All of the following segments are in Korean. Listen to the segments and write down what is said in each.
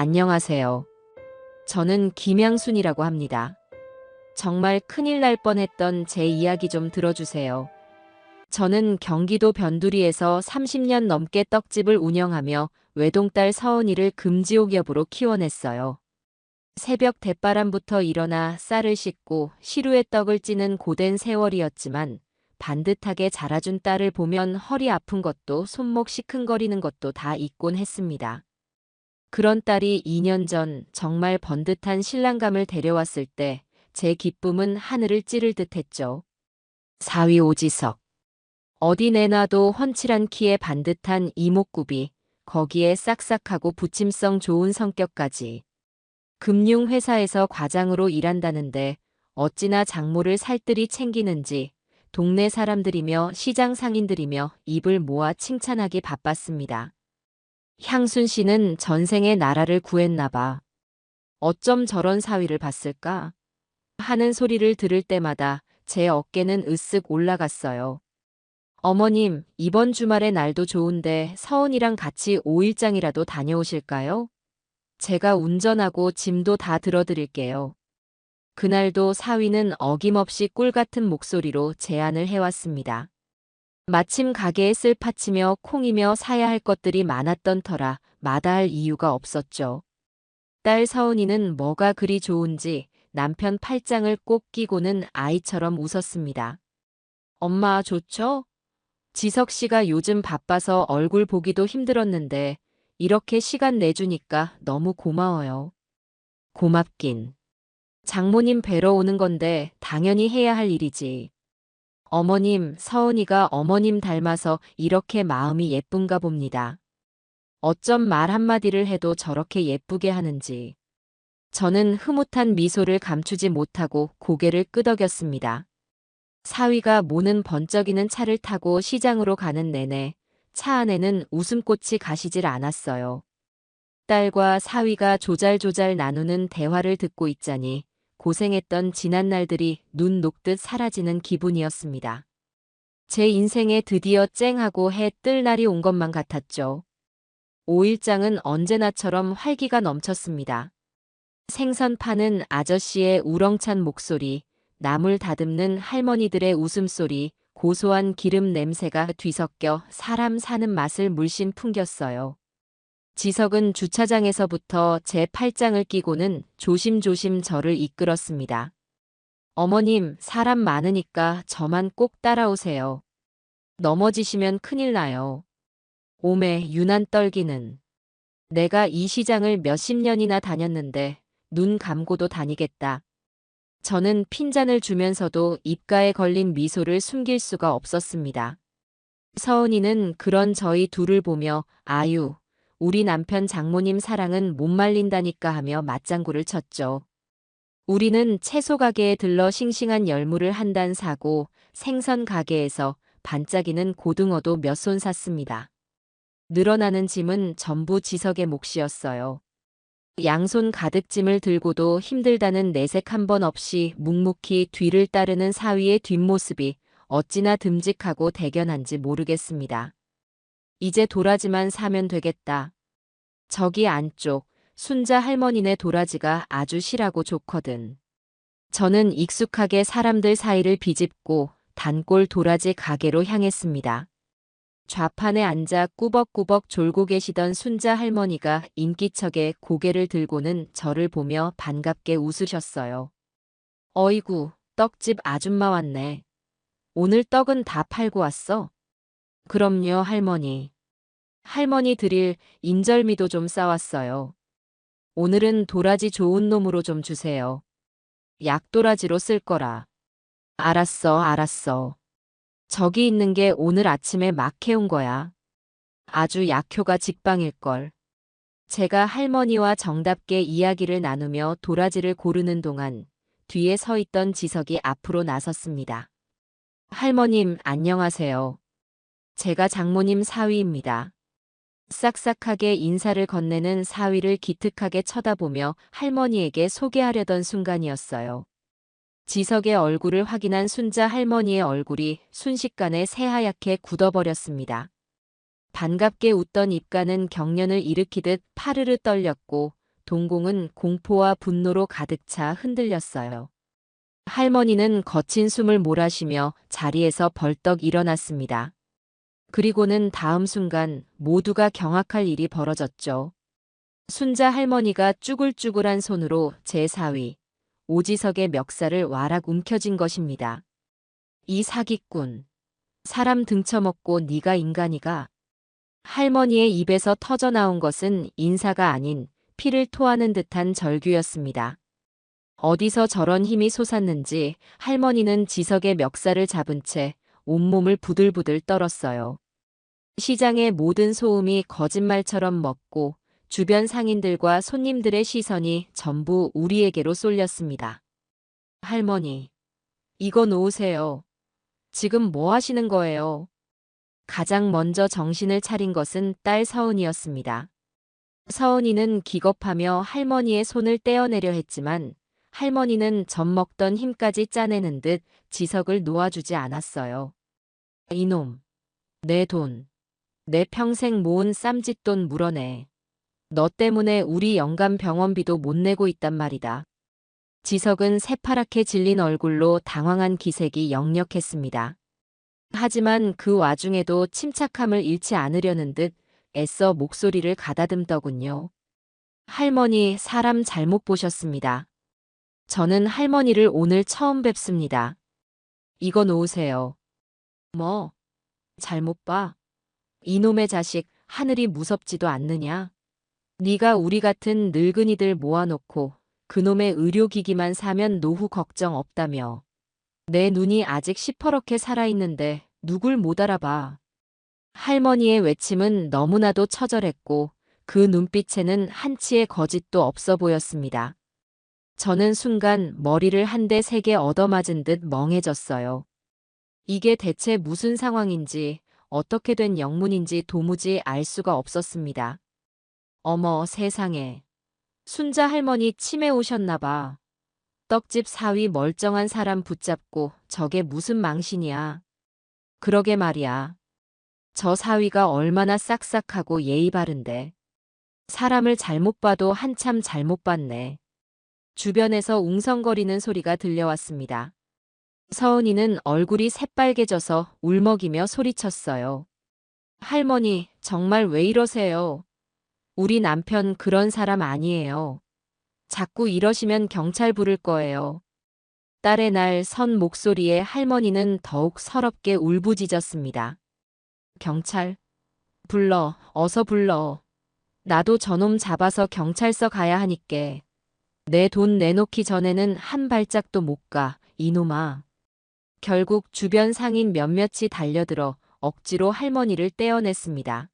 안녕하세요. 저는 김양순이라고 합니다. 정말 큰일 날 뻔했던 제 이야기 좀 들어주세요. 저는 경기도 변두리에서 30년 넘게 떡집을 운영하며 외동딸 서은이를 금지옥엽으로 키워냈어요. 새벽 대바람부터 일어나 쌀을 씻고 시루에 떡을 찌는 고된 세월이었지만 반듯하게 자라준 딸을 보면 허리 아픈 것도 손목 시큰거리는 것도 다 잊곤 했습니다. 그런 딸이 2년 전 정말 번듯한 신랑감을 데려왔을 때 제 기쁨은 하늘을 찌를 듯했죠. 4위 오지석. 어디 내놔도 훤칠한 키에 반듯한 이목구비, 거기에 싹싹하고 부침성 좋은 성격까지. 금융회사에서 과장으로 일한다는데 어찌나 장모를 살뜰히 챙기는지 동네 사람들이며 시장 상인들이며 입을 모아 칭찬하기 바빴습니다. 향순 씨는 전생에 나라를 구했나 봐. 어쩜 저런 사위를 봤을까? 하는 소리를 들을 때마다 제 어깨는 으쓱 올라갔어요. 어머님, 이번 주말에 날도 좋은데 서은이랑 같이 5일장이라도 다녀오실까요? 제가 운전하고 짐도 다 들어드릴게요. 그날도 사위는 어김없이 꿀 같은 목소리로 제안을 해왔습니다. 마침 가게에 쓸파치며 콩이며 사야 할 것들이 많았던 터라 마다할 이유가 없었죠. 딸 서은이는 뭐가 그리 좋은지 남편 팔짱을 꼭 끼고는 아이처럼 웃었습니다. 엄마 좋죠? 지석 씨가 요즘 바빠서 얼굴 보기도 힘들었는데 이렇게 시간 내주니까 너무 고마워요. 고맙긴. 장모님 뵈러 오는 건데 당연히 해야 할 일이지. 어머님, 서은이가 어머님 닮아서 이렇게 마음이 예쁜가 봅니다. 어쩜 말 한마디를 해도 저렇게 예쁘게 하는지. 저는 흐뭇한 미소를 감추지 못하고 고개를 끄덕였습니다. 사위가 모는 번쩍이는 차를 타고 시장으로 가는 내내 차 안에는 웃음꽃이 가시질 않았어요. 딸과 사위가 조잘조잘 나누는 대화를 듣고 있자니 고생했던 지난 날들이 눈 녹듯 사라지는 기분이었습니다. 제 인생에 드디어 쨍하고 해 뜰 날이 온 것만 같았죠. 5일장은 언제나처럼 활기가 넘쳤습니다. 생선 파는 아저씨의 우렁찬 목소리, 나물 다듬는 할머니들의 웃음소리, 고소한 기름 냄새가 뒤섞여 사람 사는 맛을 물씬 풍겼어요. 지석은 주차장에서부터 제 팔짱을 끼고는 조심조심 저를 이끌었습니다. 어머님, 사람 많으니까 저만 꼭 따라오세요. 넘어지시면 큰일 나요. 오매 유난 떨기는. 내가 이 시장을 몇십 년이나 다녔는데 눈 감고도 다니겠다. 저는 핀잔을 주면서도 입가에 걸린 미소를 숨길 수가 없었습니다. 서은이는 그런 저희 둘을 보며 아유, 우리 남편 장모님 사랑은 못 말린다니까 하며 맞장구를 쳤죠. 우리는 채소 가게에 들러 싱싱한 열무를 한 단 사고 생선 가게에서 반짝이는 고등어도 몇 손 샀습니다. 늘어나는 짐은 전부 지석의 몫이었어요. 양손 가득 짐을 들고도 힘들다는 내색 한 번 없이 묵묵히 뒤를 따르는 사위의 뒷모습이 어찌나 듬직하고 대견한지 모르겠습니다. 이제 도라지만 사면 되겠다. 저기 안쪽 순자 할머니네 도라지가 아주 실하고 좋거든. 저는 익숙하게 사람들 사이를 비집고 단골 도라지 가게로 향했습니다. 좌판에 앉아 꾸벅꾸벅 졸고 계시던 순자 할머니가 인기척에 고개를 들고는 저를 보며 반갑게 웃으셨어요. 어이구, 떡집 아줌마 왔네. 오늘 떡은 다 팔고 왔어? 그럼요, 할머니. 할머니 드릴 인절미도 좀 싸왔어요. 오늘은 도라지 좋은 놈으로 좀 주세요. 약도라지로 쓸 거라. 알았어, 알았어. 저기 있는 게 오늘 아침에 막 해온 거야. 아주 약효가 직방일걸. 제가 할머니와 정답게 이야기를 나누며 도라지를 고르는 동안 뒤에 서 있던 지석이 앞으로 나섰습니다. 할머님, 안녕하세요. 제가 장모님 사위입니다. 싹싹하게 인사를 건네는 사위를 기특하게 쳐다보며 할머니에게 소개하려던 순간이었어요. 지석의 얼굴을 확인한 순자 할머니의 얼굴이 순식간에 새하얗게 굳어버렸습니다. 반갑게 웃던 입가는 경련을 일으키듯 파르르 떨렸고 동공은 공포와 분노로 가득 차 흔들렸어요. 할머니는 거친 숨을 몰아쉬며 자리에서 벌떡 일어났습니다. 그리고는 다음 순간 모두가 경악할 일이 벌어졌죠. 순자 할머니가 쭈글쭈글한 손으로 제 사위, 오지석의 멱살을 와락 움켜쥔 것입니다. 이 사기꾼, 사람 등쳐먹고 네가 인간이가. 할머니의 입에서 터져나온 것은 인사가 아닌 피를 토하는 듯한 절규였습니다. 어디서 저런 힘이 솟았는지 할머니는 지석의 멱살을 잡은 채 온몸을 부들부들 떨었어요. 시장의 모든 소음이 거짓말처럼 멎고 주변 상인들과 손님들의 시선이 전부 우리에게로 쏠렸습니다. 할머니, 이거 놓으세요. 지금 뭐 하시는 거예요? 가장 먼저 정신을 차린 것은 딸 서은이었습니다. 서은이는 기겁하며 할머니의 손을 떼어내려 했지만 할머니는 젖먹던 힘까지 짜내는 듯 지석을 놓아주지 않았어요. 이놈, 내 돈, 내 평생 모은 쌈짓돈 물어내. 너 때문에 우리 영감 병원비도 못 내고 있단 말이다. 지석은 새파랗게 질린 얼굴로 당황한 기색이 역력했습니다. 하지만 그 와중에도 침착함을 잃지 않으려는 듯 애써 목소리를 가다듬더군요. 할머니, 사람 잘못 보셨습니다. 저는 할머니를 오늘 처음 뵙습니다. 이거 놓으세요. 뭐? 잘못 봐? 이놈의 자식, 하늘이 무섭지도 않느냐? 네가 우리 같은 늙은이들 모아놓고 그놈의 의료기기만 사면 노후 걱정 없다며. 내 눈이 아직 시퍼렇게 살아있는데 누굴 못 알아봐. 할머니의 외침은 너무나도 처절했고 그 눈빛에는 한치의 거짓도 없어 보였습니다. 저는 순간 머리를 한 대 세게 얻어맞은 듯 멍해졌어요. 이게 대체 무슨 상황인지 어떻게 된 영문인지 도무지 알 수가 없었습니다. 어머 세상에. 순자 할머니 치매 오셨나 봐. 떡집 사위 멀쩡한 사람 붙잡고 저게 무슨 망신이야. 그러게 말이야. 저 사위가 얼마나 싹싹하고 예의 바른데. 사람을 잘못 봐도 한참 잘못 봤네. 주변에서 웅성거리는 소리가 들려왔습니다. 서은이는 얼굴이 새빨개져서 울먹이며 소리쳤어요. 할머니, 정말 왜 이러세요? 우리 남편 그런 사람 아니에요. 자꾸 이러시면 경찰 부를 거예요. 딸의 날 선 목소리에 할머니는 더욱 서럽게 울부짖었습니다. 경찰? 불러, 어서 불러. 나도 저놈 잡아서 경찰서 가야 하니께. 내 돈 내놓기 전에는 한 발짝도 못 가, 이놈아. 결국 주변 상인 몇몇이 달려들어 억지로 할머니를 떼어냈습니다.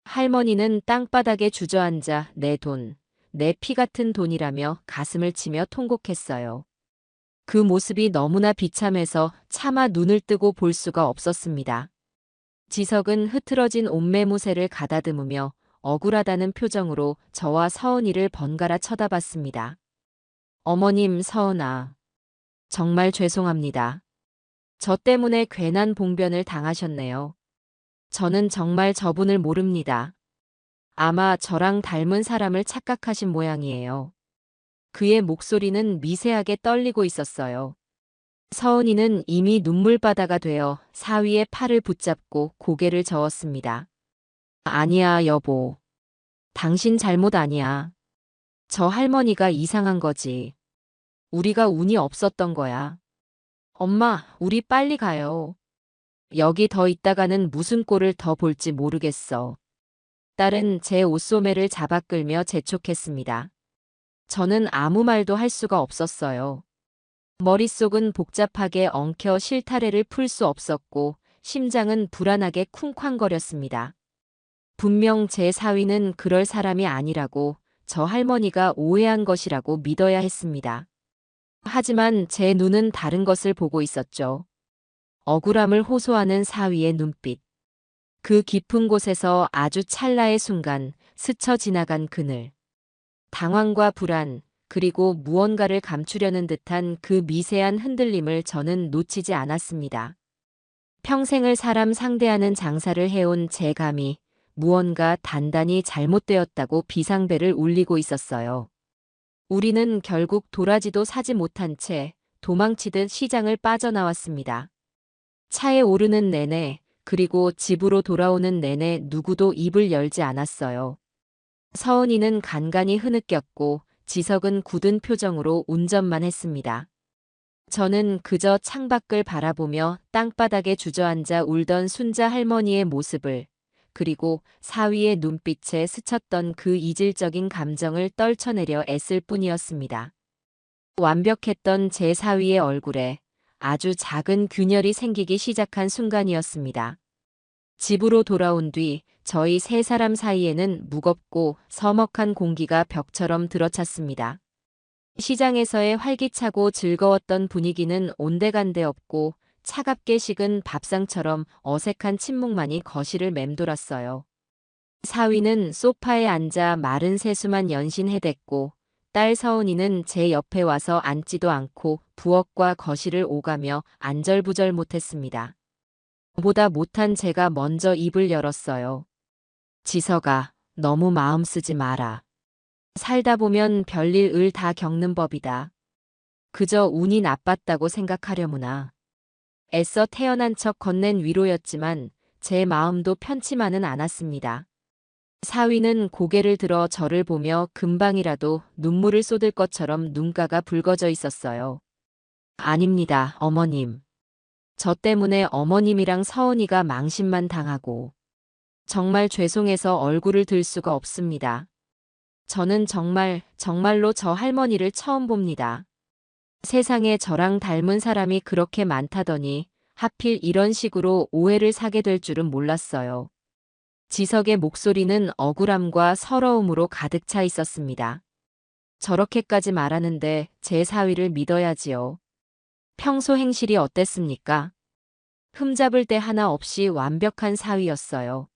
할머니는 땅바닥에 주저앉아 내 돈, 내 피 같은 돈이라며 가슴을 치며 통곡했어요. 그 모습이 너무나 비참해서 차마 눈을 뜨고 볼 수가 없었습니다. 지석은 흐트러진 옷매무새를 가다듬으며 억울하다는 표정으로 저와 서은이를 번갈아 쳐다봤습니다. 어머님 서은아, 정말 죄송합니다. 저 때문에 괜한 봉변을 당하셨네요. 저는 정말 저분을 모릅니다. 아마 저랑 닮은 사람을 착각하신 모양이에요. 그의 목소리는 미세하게 떨리고 있었어요. 서은이는 이미 눈물바다가 되어 사위의 팔을 붙잡고 고개를 저었습니다. 아니야, 여보. 당신 잘못 아니야. 저 할머니가 이상한 거지. 우리가 운이 없었던 거야. 엄마, 우리 빨리 가요. 여기 더 있다가는 무슨 꼴을 더 볼지 모르겠어. 딸은 제 옷소매를 잡아 끌며 재촉했습니다. 저는 아무 말도 할 수가 없었어요. 머릿속은 복잡하게 엉켜 실타래를 풀 수 없었고 심장은 불안하게 쿵쾅거렸습니다. 분명 제 사위는 그럴 사람이 아니라고 저 할머니가 오해한 것이라고 믿어야 했습니다. 하지만 제 눈은 다른 것을 보고 있었죠. 억울함을 호소하는 사위의 눈빛. 그 깊은 곳에서 아주 찰나의 순간 스쳐 지나간 그늘. 당황과 불안, 그리고 무언가를 감추려는 듯한 그 미세한 흔들림을 저는 놓치지 않았습니다. 평생을 사람 상대하는 장사를 해온 제 감이 무언가 단단히 잘못되었다고 비상벨을 울리고 있었어요. 우리는 결국 도라지도 사지 못한 채 도망치듯 시장을 빠져나왔습니다. 차에 오르는 내내, 그리고 집으로 돌아오는 내내 누구도 입을 열지 않았어요. 서은이는 간간히 흐느꼈고 지석은 굳은 표정으로 운전만 했습니다. 저는 그저 창밖을 바라보며 땅바닥에 주저앉아 울던 순자 할머니의 모습을, 그리고 사위의 눈빛에 스쳤던 그 이질적인 감정을 떨쳐내려 애쓸 뿐이었습니다. 완벽했던 제 사위의 얼굴에 아주 작은 균열이 생기기 시작한 순간이었습니다. 집으로 돌아온 뒤 저희 세 사람 사이에는 무겁고 서먹한 공기가 벽처럼 들어찼습니다. 시장에서의 활기차고 즐거웠던 분위기는 온데간데 없고 차갑게 식은 밥상처럼 어색한 침묵만이 거실을 맴돌았어요. 사위는 소파에 앉아 마른 세수만 연신해댔고 딸 서은이는 제 옆에 와서 앉지도 않고 부엌과 거실을 오가며 안절부절 못했습니다. 보다 못한 제가 먼저 입을 열었어요. 지석아, 너무 마음 쓰지 마라. 살다 보면 별일 을 다 겪는 법이다. 그저 운이 나빴다고 생각하려무나. 애써 태어난 척 건넨 위로였지만 제 마음도 편치만은 않았습니다. 사위는 고개를 들어 저를 보며 금방이라도 눈물을 쏟을 것처럼 눈가가 붉어져 있었어요. 아닙니다, 어머님. 저 때문에 어머님이랑 서은이가 망신만 당하고. 정말 죄송해서 얼굴을 들 수가 없습니다. 저는 정말로 저 할머니를 처음 봅니다. 세상에 저랑 닮은 사람이 그렇게 많다더니 하필 이런 식으로 오해를 사게 될 줄은 몰랐어요. 지석의 목소리는 억울함과 서러움으로 가득 차 있었습니다. 저렇게까지 말하는데 제 사위를 믿어야지요. 평소 행실이 어땠습니까? 흠잡을 데 하나 없이 완벽한 사위였어요.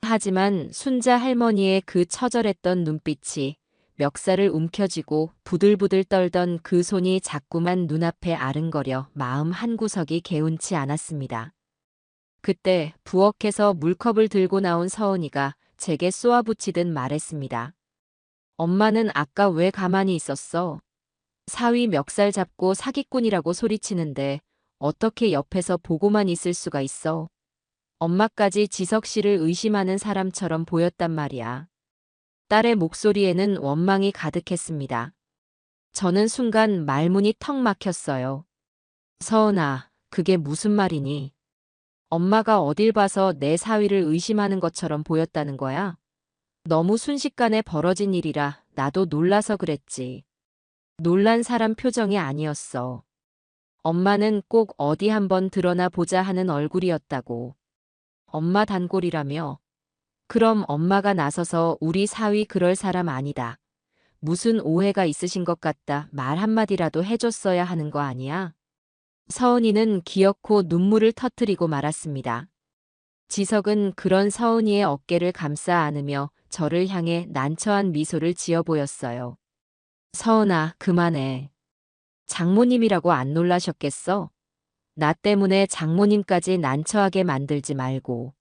하지만 순자 할머니의 그 처절했던 눈빛이, 멱살을 움켜쥐고 부들부들 떨던 그 손이 자꾸만 눈앞에 아른거려 마음 한구석이 개운치 않았습니다. 그때 부엌에서 물컵을 들고 나온 서은이가 제게 쏘아붙이듯 말했습니다. 엄마는 아까 왜 가만히 있었어? 사위 멱살 잡고 사기꾼이라고 소리치는데 어떻게 옆에서 보고만 있을 수가 있어? 엄마까지 지석 씨를 의심하는 사람처럼 보였단 말이야. 딸의 목소리에는 원망이 가득했습니다. 저는 순간 말문이 턱 막혔어요. 서은아, 그게 무슨 말이니? 엄마가 어딜 봐서 내 사위를 의심하는 것처럼 보였다는 거야? 너무 순식간에 벌어진 일이라 나도 놀라서 그랬지. 놀란 사람 표정이 아니었어. 엄마는 꼭 어디 한번 드러나 보자 하는 얼굴이었다고. 엄마 단골이라며? 그럼 엄마가 나서서 우리 사위 그럴 사람 아니다. 무슨 오해가 있으신 것 같다 말 한마디라도 해줬어야 하는 거 아니야? 서은이는 기어코 눈물을 터뜨리고 말았습니다. 지석은 그런 서은이의 어깨를 감싸 안으며 저를 향해 난처한 미소를 지어 보였어요. 서은아, 그만해. 장모님이라고 안 놀라셨겠어? 나 때문에 장모님까지 난처하게 만들지 말고.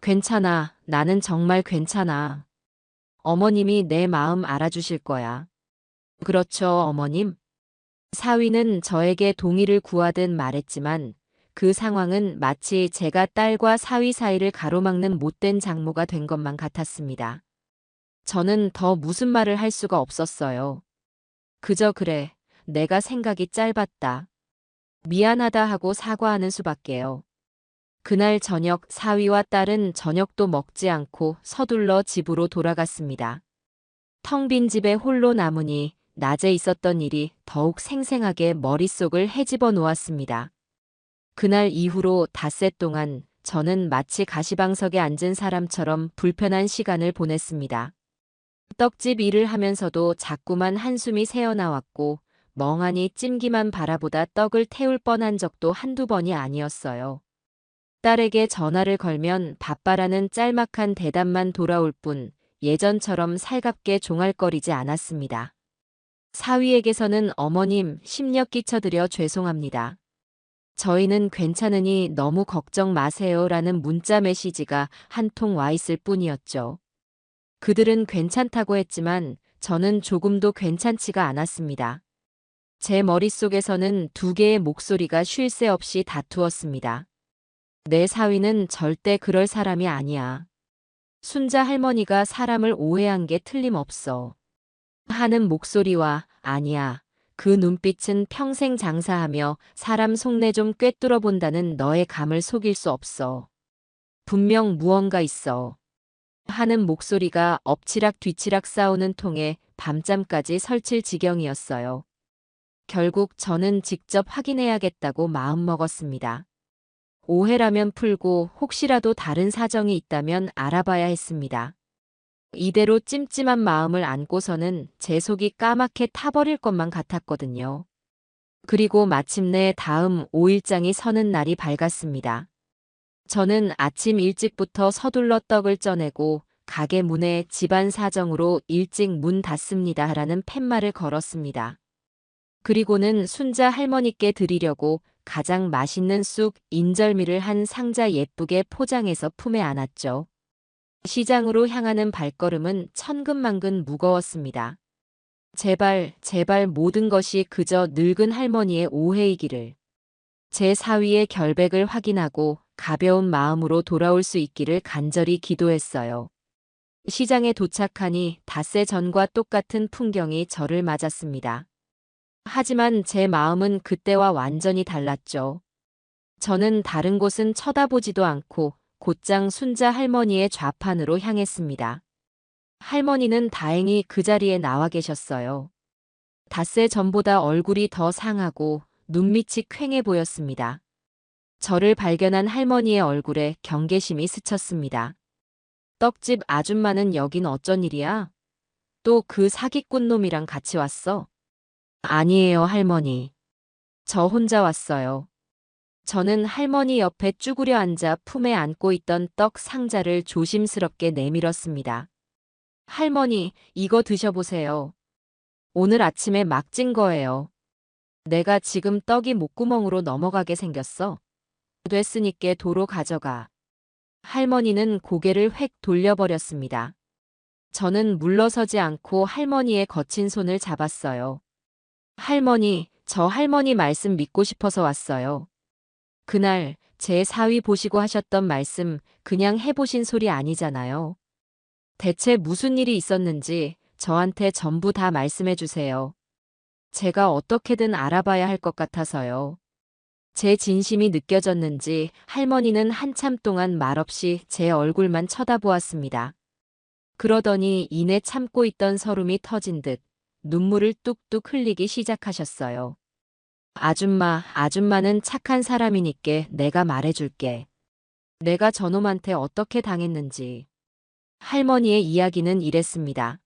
괜찮아, 나는 정말 괜찮아. 어머님이 내 마음 알아주실 거야. 그렇죠, 어머님? 사위는 저에게 동의를 구하듯 말했지만 그 상황은 마치 제가 딸과 사위 사이를 가로막는 못된 장모가 된 것만 같았습니다. 저는 더 무슨 말을 할 수가 없었어요. 그저 그래, 내가 생각이 짧았다. 미안하다 하고 사과하는 수밖에요. 그날 저녁 사위와 딸은 저녁도 먹지 않고 서둘러 집으로 돌아갔습니다. 텅 빈 집에 홀로 남으니 낮에 있었던 일이 더욱 생생하게 머릿속을 헤집어 놓았습니다. 그날 이후로 닷새 동안 저는 마치 가시방석에 앉은 사람처럼 불편한 시간을 보냈습니다. 떡집 일을 하면서도 자꾸만 한숨이 새어나왔고 멍하니 찜기만 바라보다 떡을 태울 뻔한 적도 한두 번이 아니었어요. 딸에게 전화를 걸면 바빠라는 짤막한 대답만 돌아올 뿐 예전처럼 살갑게 종알거리지 않았습니다. 사위에게서는 어머님 심력 끼쳐드려 죄송합니다. 저희는 괜찮으니 너무 걱정 마세요라는 문자 메시지가 한 통 와 있을 뿐이었죠. 그들은 괜찮다고 했지만 저는 조금도 괜찮지가 않았습니다. 제 머릿속에서는 두 개의 목소리가 쉴 새 없이 다투었습니다. 내 사위는 절대 그럴 사람이 아니야. 순자 할머니가 사람을 오해한 게 틀림없어. 하는 목소리와 아니야. 그 눈빛은 평생 장사하며 사람 속내 좀 꿰뚫어 본다는 너의 감을 속일 수 없어. 분명 무언가 있어. 하는 목소리가 엎치락 뒤치락 싸우는 통에 밤잠까지 설칠 지경이었어요. 결국 저는 직접 확인해야겠다고 마음먹었습니다. 오해라면 풀고 혹시라도 다른 사정이 있다면 알아봐야 했습니다. 이대로 찜찜한 마음을 안고서는 제 속이 까맣게 타버릴 것만 같았거든요. 그리고 마침내 다음 5일장이 서는 날이 밝았습니다. 저는 아침 일찍부터 서둘러 떡을 쪄내고 가게 문에 집안 사정으로 일찍 문 닫습니다라는 팻말을 걸었습니다. 그리고는 순자 할머니께 드리려고 가장 맛있는 쑥, 인절미를 한 상자 예쁘게 포장해서 품에 안았죠. 시장으로 향하는 발걸음은 천근만근 무거웠습니다. 제발, 제발 모든 것이 그저 늙은 할머니의 오해이기를. 제 사위의 결백을 확인하고 가벼운 마음으로 돌아올 수 있기를 간절히 기도했어요. 시장에 도착하니 닷새 전과 똑같은 풍경이 저를 맞았습니다. 하지만 제 마음은 그때와 완전히 달랐죠. 저는 다른 곳은 쳐다보지도 않고 곧장 순자 할머니의 좌판으로 향했습니다. 할머니는 다행히 그 자리에 나와 계셨어요. 닷새 전보다 얼굴이 더 상하고 눈밑이 퀭해 보였습니다. 저를 발견한 할머니의 얼굴에 경계심이 스쳤습니다. 떡집 아줌마는 여긴 어쩐 일이야? 또 그 사기꾼 놈이랑 같이 왔어? 아니에요, 할머니. 저 혼자 왔어요. 저는 할머니 옆에 쭈그려 앉아 품에 안고 있던 떡 상자를 조심스럽게 내밀었습니다. 할머니, 이거 드셔보세요. 오늘 아침에 막 찐 거예요. 내가 지금 떡이 목구멍으로 넘어가게 생겼어. 됐으니께 도로 가져가. 할머니는 고개를 획 돌려버렸습니다. 저는 물러서지 않고 할머니의 거친 손을 잡았어요. 할머니, 저 할머니 말씀 믿고 싶어서 왔어요. 그날 제 사위 보시고 하셨던 말씀 그냥 해보신 소리 아니잖아요. 대체 무슨 일이 있었는지 저한테 전부 다 말씀해 주세요. 제가 어떻게든 알아봐야 할 것 같아서요. 제 진심이 느껴졌는지 할머니는 한참 동안 말없이 제 얼굴만 쳐다보았습니다. 그러더니 이내 참고 있던 서름이 터진 듯 눈물을 뚝뚝 흘리기 시작하셨어요. 아줌마는 착한 사람이니께 내가 말해줄게. 내가 저놈한테 어떻게 당했는지. 할머니의 이야기는 이랬습니다.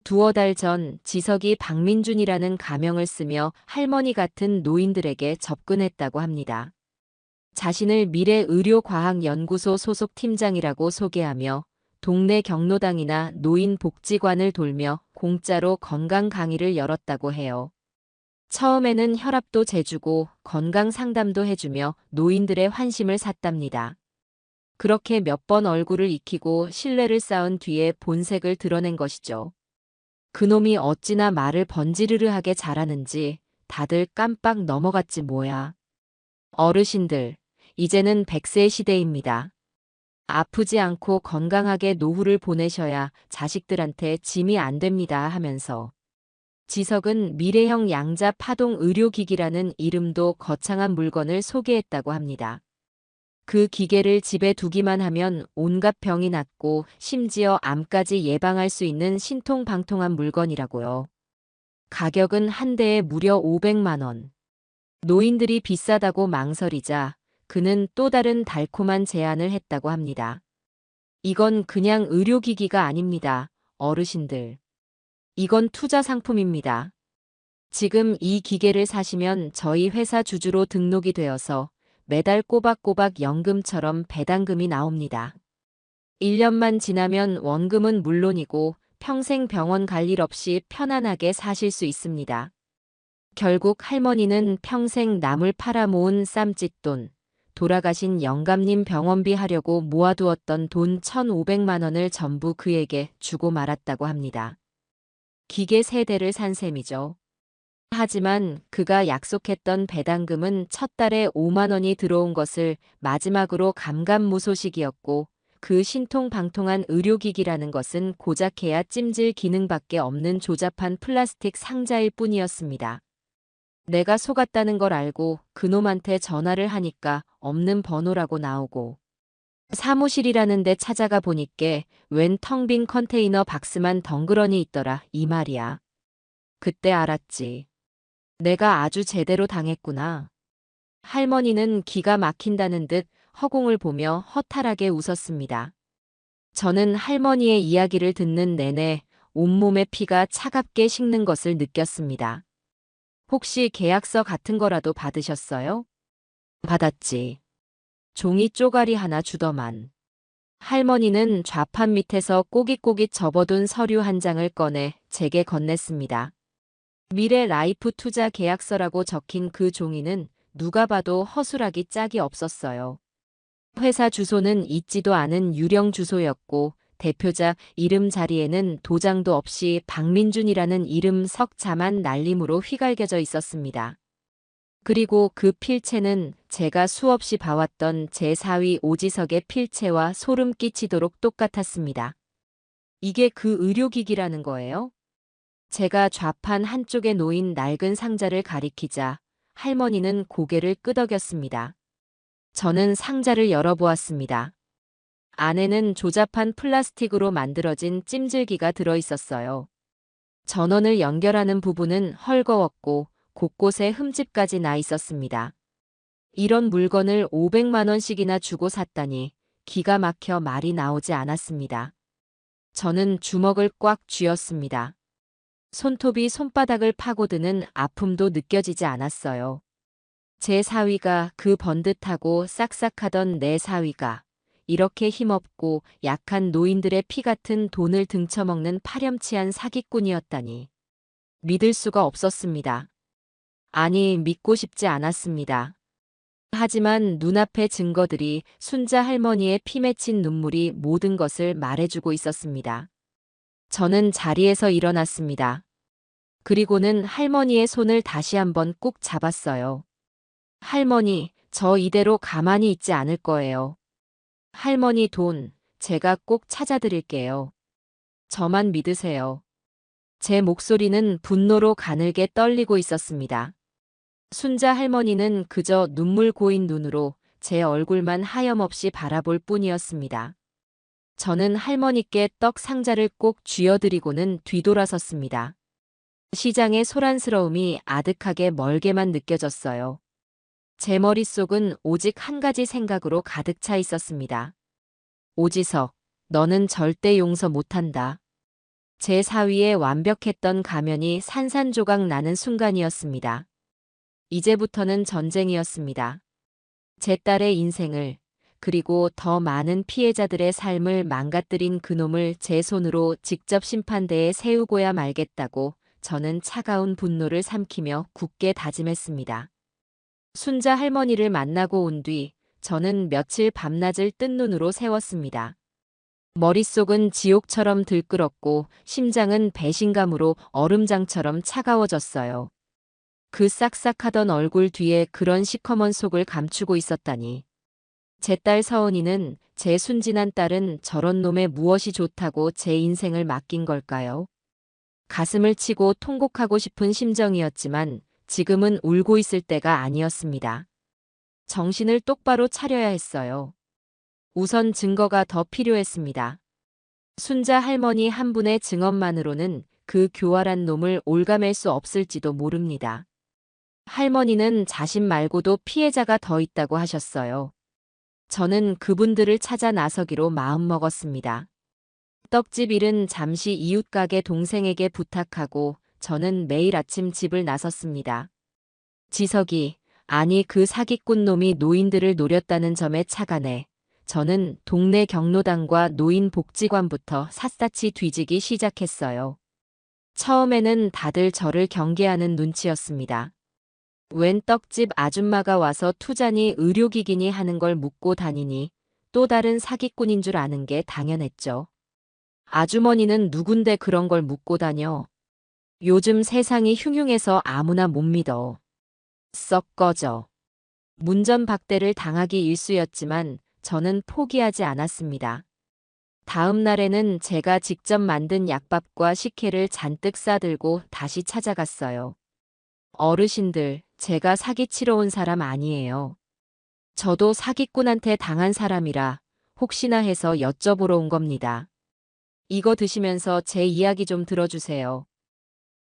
두어 달 전 지석이 박민준이라는 가명을 쓰며 할머니 같은 노인들에게 접근했다고 합니다. 자신을 미래의료과학연구소 소속 팀장이라고 소개하며 동네 경로당이나 노인복지관을 돌며 공짜로 건강 강의를 열었다고 해요. 처음에는 혈압도 재주고 건강 상담도 해주며 노인들의 환심을 샀답니다. 그렇게 몇 번 얼굴을 익히고 신뢰를 쌓은 뒤에 본색을 드러낸 것이죠. 그놈이 어찌나 말을 번지르르하게 잘하는지 다들 깜빡 넘어갔지 뭐야. 어르신들, 이제는 100세 시대입니다. 아프지 않고 건강하게 노후를 보내셔야 자식들한테 짐이 안 됩니다 하면서 지석은 미래형 양자 파동 의료기기라는 이름도 거창한 물건을 소개했다고 합니다. 그 기계를 집에 두기만 하면 온갖 병이 낫고 심지어 암까지 예방할 수 있는 신통방통한 물건이라고요. 가격은 한 대에 무려 500만 원. 노인들이 비싸다고 망설이자 그는 또 다른 달콤한 제안을 했다고 합니다. 이건 그냥 의료기기가 아닙니다, 어르신들. 이건 투자 상품입니다. 지금 이 기계를 사시면 저희 회사 주주로 등록이 되어서 매달 꼬박꼬박 연금처럼 배당금이 나옵니다. 1년만 지나면 원금은 물론이고 평생 병원 갈 일 없이 편안하게 사실 수 있습니다. 결국 할머니는 평생 남을 팔아모은 쌈짓돈, 돌아가신 영감님 병원비 하려고 모아두었던 돈 1,500만 원을 전부 그에게 주고 말았다고 합니다. 기계 세대를 산 셈이죠. 하지만 그가 약속했던 배당금은 첫 달에 5만 원이 들어온 것을 마지막으로 감감무소식이었고 그 신통방통한 의료기기라는 것은 고작 해야 찜질 기능밖에 없는 조잡한 플라스틱 상자일 뿐이었습니다. 내가 속았다는 걸 알고 그놈한테 전화를 하니까 없는 번호라고 나오고 사무실이라는 데 찾아가 보니께 웬 텅 빈 컨테이너 박스만 덩그러니 있더라 이 말이야. 그때 알았지. 내가 아주 제대로 당했구나. 할머니는 기가 막힌다는 듯 허공을 보며 허탈하게 웃었습니다. 저는 할머니의 이야기를 듣는 내내 온몸의 피가 차갑게 식는 것을 느꼈습니다. 혹시 계약서 같은 거라도 받으셨어요? 받았지. 종이 쪼가리 하나 주더만. 할머니는 좌판 밑에서 꼬깃꼬깃 접어둔 서류 한 장을 꺼내 제게 건넸습니다. 미래 라이프 투자 계약서라고 적힌 그 종이는 누가 봐도 허술하기 짝이 없었어요. 회사 주소는 있지도 않은 유령 주소였고 대표자 이름 자리에는 도장도 없이 박민준이라는 이름 석자만 날림으로 휘갈겨져 있었습니다. 그리고 그 필체는 제가 수없이 봐왔던 제 사위 오지석의 필체와 소름 끼치도록 똑같았습니다. 이게 그 의료기기라는 거예요? 제가 좌판 한쪽에 놓인 낡은 상자를 가리키자 할머니는 고개를 끄덕였습니다. 저는 상자를 열어보았습니다. 안에는 조잡한 플라스틱으로 만들어진 찜질기가 들어있었어요. 전원을 연결하는 부분은 헐거웠고 곳곳에 흠집까지 나 있었습니다. 이런 물건을 500만 원씩이나 주고 샀다니 기가 막혀 말이 나오지 않았습니다. 저는 주먹을 꽉 쥐었습니다. 손톱이 손바닥을 파고드는 아픔도 느껴지지 않았어요. 제 사위가 그 번듯하고 싹싹하던 내 사위가 이렇게 힘없고 약한 노인들의 피 같은 돈을 등쳐먹는 파렴치한 사기꾼이었다니. 믿을 수가 없었습니다. 아니, 믿고 싶지 않았습니다. 하지만 눈앞의 증거들이 순자 할머니의 피 맺힌 눈물이 모든 것을 말해주고 있었습니다. 저는 자리에서 일어났습니다. 그리고는 할머니의 손을 다시 한번 꾹 잡았어요. 할머니, 저 이대로 가만히 있지 않을 거예요. 할머니 돈, 제가 꼭 찾아드릴게요. 저만 믿으세요. 제 목소리는 분노로 가늘게 떨리고 있었습니다. 순자 할머니는 그저 눈물 고인 눈으로 제 얼굴만 하염없이 바라볼 뿐이었습니다. 저는 할머니께 떡 상자를 꼭 쥐어드리고는 뒤돌아섰습니다. 시장의 소란스러움이 아득하게 멀게만 느껴졌어요. 제 머릿속은 오직 한 가지 생각으로 가득 차 있었습니다. 오지석, 너는 절대 용서 못한다. 제 사위의 완벽했던 가면이 산산조각 나는 순간이었습니다. 이제부터는 전쟁이었습니다. 제 딸의 인생을, 그리고 더 많은 피해자들의 삶을 망가뜨린 그놈을 제 손으로 직접 심판대에 세우고야 말겠다고 저는 차가운 분노를 삼키며 굳게 다짐했습니다. 순자 할머니를 만나고 온 뒤 저는 며칠 밤낮을 뜬 눈으로 세웠습니다. 머릿속은 지옥처럼 들끓었고 심장은 배신감으로 얼음장처럼 차가워졌어요. 그 싹싹하던 얼굴 뒤에 그런 시커먼 속을 감추고 있었다니. 제 딸 서은이는, 제 순진한 딸은 저런 놈의 무엇이 좋다고 제 인생을 맡긴 걸까요? 가슴을 치고 통곡하고 싶은 심정이었지만 지금은 울고 있을 때가 아니었습니다. 정신을 똑바로 차려야 했어요. 우선 증거가 더 필요했습니다. 순자 할머니 한 분의 증언만으로는 그 교활한 놈을 옭아맬 수 없을지도 모릅니다. 할머니는 자신 말고도 피해자가 더 있다고 하셨어요. 저는 그분들을 찾아 나서기로 마음먹었습니다. 떡집 일은 잠시 이웃가게 동생에게 부탁하고 저는 매일 아침 집을 나섰습니다. 지석이, 아니 그 사기꾼 놈이 노인들을 노렸다는 점에 착안해 저는 동네 경로당과 노인복지관부터 샅샅이 뒤지기 시작했어요. 처음에는 다들 저를 경계하는 눈치였습니다. 웬 떡집 아줌마가 와서 투자니 의료기기니 하는 걸 묻고 다니니 또 다른 사기꾼인 줄 아는 게 당연했죠. 아주머니는 누군데 그런 걸 묻고 다녀. 요즘 세상이 흉흉해서 아무나 못 믿어. 썩 꺼져. 문전박대를 당하기 일쑤였지만 저는 포기하지 않았습니다. 다음 날에는 제가 직접 만든 약밥과 식혜를 잔뜩 싸들고 다시 찾아갔어요. 어르신들, 제가 사기치러 온 사람 아니에요. 저도 사기꾼한테 당한 사람이라 혹시나 해서 여쭤보러 온 겁니다. 이거 드시면서 제 이야기 좀 들어주세요.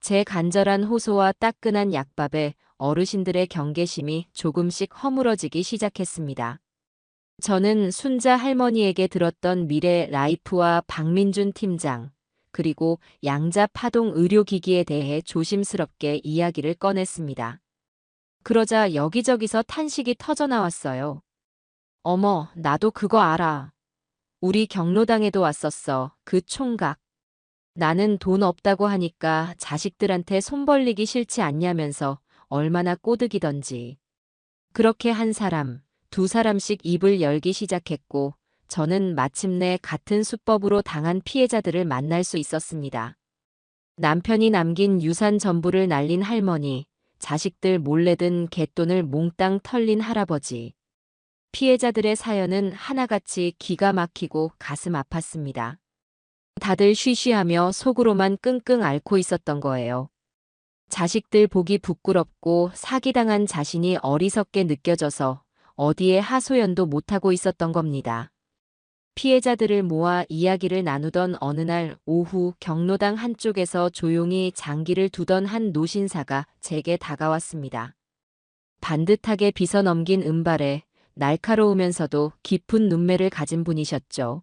제 간절한 호소와 따끈한 약밥에 어르신들의 경계심이 조금씩 허물어지기 시작했습니다. 저는 순자 할머니에게 들었던 미래 라이프와 박민준 팀장, 그리고 양자 파동 의료기기에 대해 조심스럽게 이야기를 꺼냈습니다. 그러자 여기저기서 탄식이 터져 나왔어요. 어머, 나도 그거 알아. 우리 경로당에도 왔었어. 그 총각. 나는 돈 없다고 하니까 자식들한테 손 벌리기 싫지 않냐면서 얼마나 꼬드기던지. 그렇게 한 사람, 두 사람씩 입을 열기 시작했고 저는 마침내 같은 수법으로 당한 피해자들을 만날 수 있었습니다. 남편이 남긴 유산 전부를 날린 할머니, 자식들 몰래 든 갯돈을 몽땅 털린 할아버지. 피해자들의 사연은 하나같이 기가 막히고 가슴 아팠습니다. 다들 쉬쉬하며 속으로만 끙끙 앓고 있었던 거예요. 자식들 보기 부끄럽고 사기당한 자신이 어리석게 느껴져서 어디에 하소연도 못하고 있었던 겁니다. 피해자들을 모아 이야기를 나누던 어느 날 오후 경로당 한쪽에서 조용히 장기를 두던 한 노신사가 제게 다가왔습니다. 반듯하게 빗어넘긴 은발에 날카로우면서도 깊은 눈매를 가진 분이셨죠.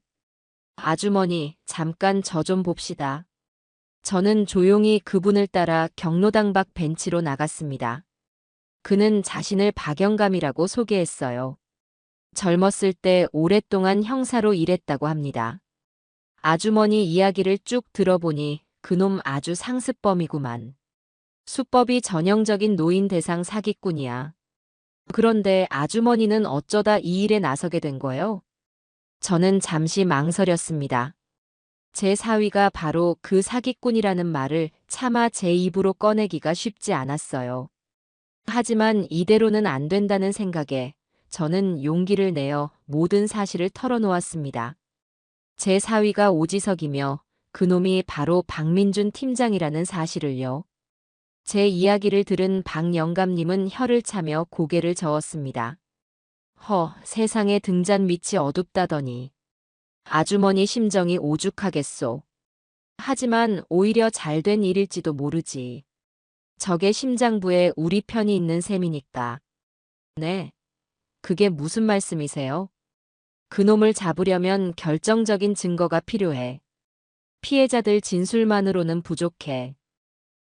아주머니, 잠깐 저 좀 봅시다. 저는 조용히 그분을 따라 경로당 밖 벤치로 나갔습니다. 그는 자신을 박영감이라고 소개했어요. 젊었을 때 오랫동안 형사로 일했다고 합니다. 아주머니 이야기를 쭉 들어보니 그놈 아주 상습범이구만. 수법이 전형적인 노인 대상 사기꾼이야. 그런데 아주머니는 어쩌다 이 일에 나서게 된 거예요? 저는 잠시 망설였습니다. 제 사위가 바로 그 사기꾼이라는 말을 차마 제 입으로 꺼내기가 쉽지 않았어요. 하지만 이대로는 안 된다는 생각에 저는 용기를 내어 모든 사실을 털어놓았습니다. 제 사위가 오지석이며 그놈이 바로 박민준 팀장이라는 사실을요. 제 이야기를 들은 박영감님은 혀를 차며 고개를 저었습니다. 세상에 등잔 밑이 어둡다더니. 아주머니 심정이 오죽하겠소. 하지만 오히려 잘된 일일지도 모르지. 적의 심장부에 우리 편이 있는 셈이니까. 네. 그게 무슨 말씀이세요? 그놈을 잡으려면 결정적인 증거가 필요해. 피해자들 진술만으로는 부족해.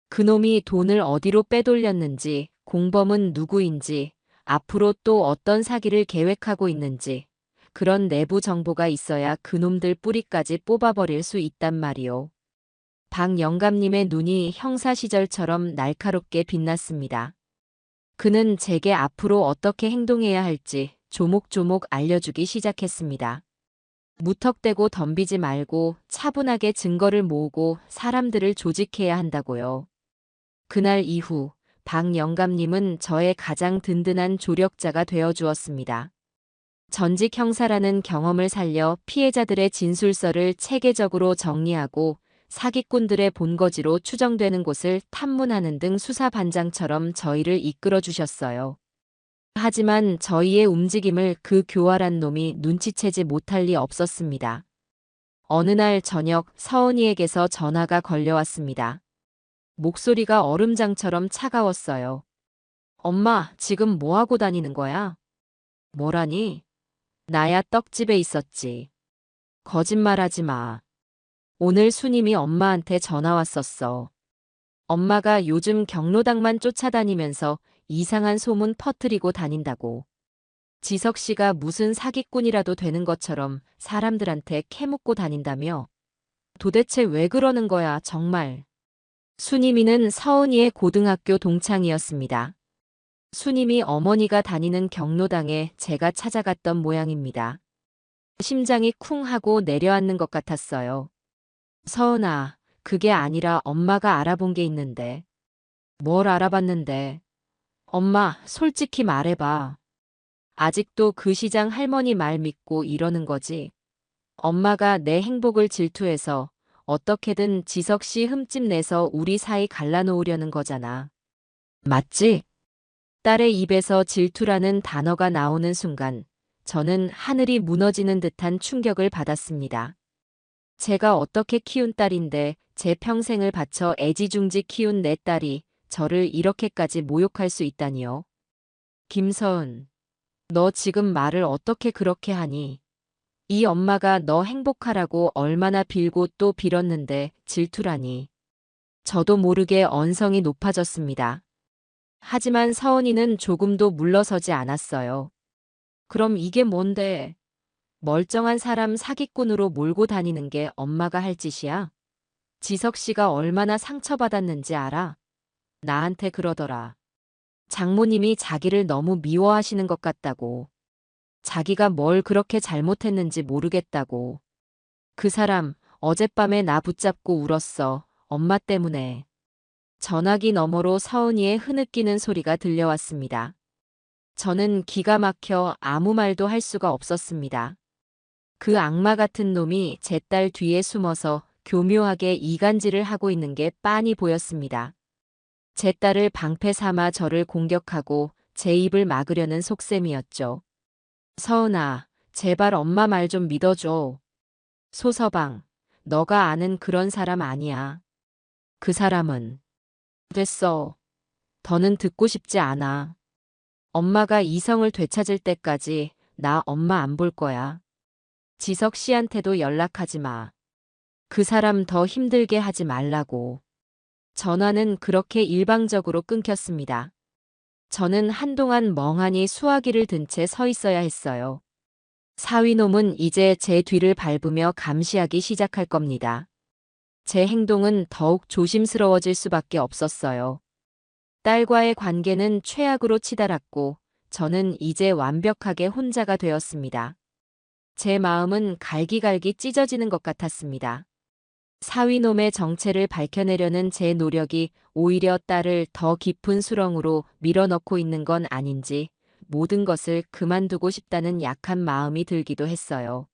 그놈이 돈을 어디로 빼돌렸는지, 공범은 누구인지, 앞으로 또 어떤 사기를 계획하고 있는지, 그런 내부 정보가 있어야 그놈들 뿌리까지 뽑아버릴 수 있단 말이오. 박 영감님의 눈이 형사 시절처럼 날카롭게 빛났습니다. 그는 제게 앞으로 어떻게 행동해야 할지 조목조목 알려주기 시작했습니다. 무턱대고 덤비지 말고 차분하게 증거를 모으고 사람들을 조직해야 한다고요. 그날 이후 박 영감님은 저의 가장 든든한 조력자가 되어주었습니다. 전직 형사라는 경험을 살려 피해자들의 진술서를 체계적으로 정리하고 사기꾼들의 본거지로 추정되는 곳을 탐문하는 등 수사반장처럼 저희를 이끌어 주셨어요. 하지만 저희의 움직임을 그 교활한 놈이 눈치채지 못할 리 없었습니다. 어느 날 저녁 서은이에게서 전화가 걸려왔습니다. 목소리가 얼음장처럼 차가웠어요. 엄마, 지금 뭐하고 다니는 거야? 뭐라니? 나야 떡집에 있었지. 거짓말하지 마. 오늘 수님이 엄마한테 전화 왔었어. 엄마가 요즘 경로당만 쫓아다니면서 이상한 소문 퍼뜨리고 다닌다고. 지석 씨가 무슨 사기꾼이라도 되는 것처럼 사람들한테 캐묻고 다닌다며. 도대체 왜 그러는 거야, 정말. 순이미는 서은이의 고등학교 동창이었습니다. 순이미 어머니가 다니는 경로당에 제가 찾아갔던 모양입니다. 심장이 쿵 하고 내려앉는 것 같았어요. 서은아, 그게 아니라 엄마가 알아본 게 있는데. 뭘 알아봤는데? 엄마, 솔직히 말해봐. 아직도 그 시장 할머니 말 믿고 이러는 거지? 엄마가 내 행복을 질투해서 어떻게든 지석 씨 흠집 내서 우리 사이 갈라놓으려는 거잖아. 맞지? 딸의 입에서 질투라는 단어가 나오는 순간 저는 하늘이 무너지는 듯한 충격을 받았습니다. 제가 어떻게 키운 딸인데 제 평생을 바쳐 애지중지 키운 내 딸이 저를 이렇게까지 모욕할 수 있다니요. 김서은, 너 지금 말을 어떻게 그렇게 하니? 이 엄마가 너 행복하라고 얼마나 빌고 또 빌었는데 질투라니. 저도 모르게 언성이 높아졌습니다. 하지만 서은이는 조금도 물러서지 않았어요. 그럼 이게 뭔데? 멀쩡한 사람 사기꾼으로 몰고 다니는 게 엄마가 할 짓이야? 지석 씨가 얼마나 상처받았는지 알아? 나한테 그러더라. 장모님이 자기를 너무 미워하시는 것 같다고. 자기가 뭘 그렇게 잘못했는지 모르겠다고. 그 사람 어젯밤에 나 붙잡고 울었어. 엄마 때문에. 전화기 너머로 서은이의 흐느끼는 소리가 들려왔습니다. 저는 기가 막혀 아무 말도 할 수가 없었습니다. 그 악마 같은 놈이 제 딸 뒤에 숨어서 교묘하게 이간질을 하고 있는 게 빤히 보였습니다. 제 딸을 방패 삼아 저를 공격하고 제 입을 막으려는 속셈이었죠. 서은아, 제발 엄마 말 좀 믿어줘. 소서방, 너가 아는 그런 사람 아니야. 그 사람은. 됐어. 더는 듣고 싶지 않아. 엄마가 이성을 되찾을 때까지 나 엄마 안 볼 거야. 지석 씨한테도 연락하지 마. 그 사람 더 힘들게 하지 말라고. 전화는 그렇게 일방적으로 끊겼습니다. 저는 한동안 멍하니 수화기를 든 채 서 있어야 했어요. 사위놈은 이제 제 뒤를 밟으며 감시하기 시작할 겁니다. 제 행동은 더욱 조심스러워질 수밖에 없었어요. 딸과의 관계는 최악으로 치달았고 저는 이제 완벽하게 혼자가 되었습니다. 제 마음은 갈기갈기 찢어지는 것 같았습니다. 사위놈의 정체를 밝혀내려는 제 노력이 오히려 딸을 더 깊은 수렁으로 밀어넣고 있는 건 아닌지 모든 것을 그만두고 싶다는 약한 마음이 들기도 했어요.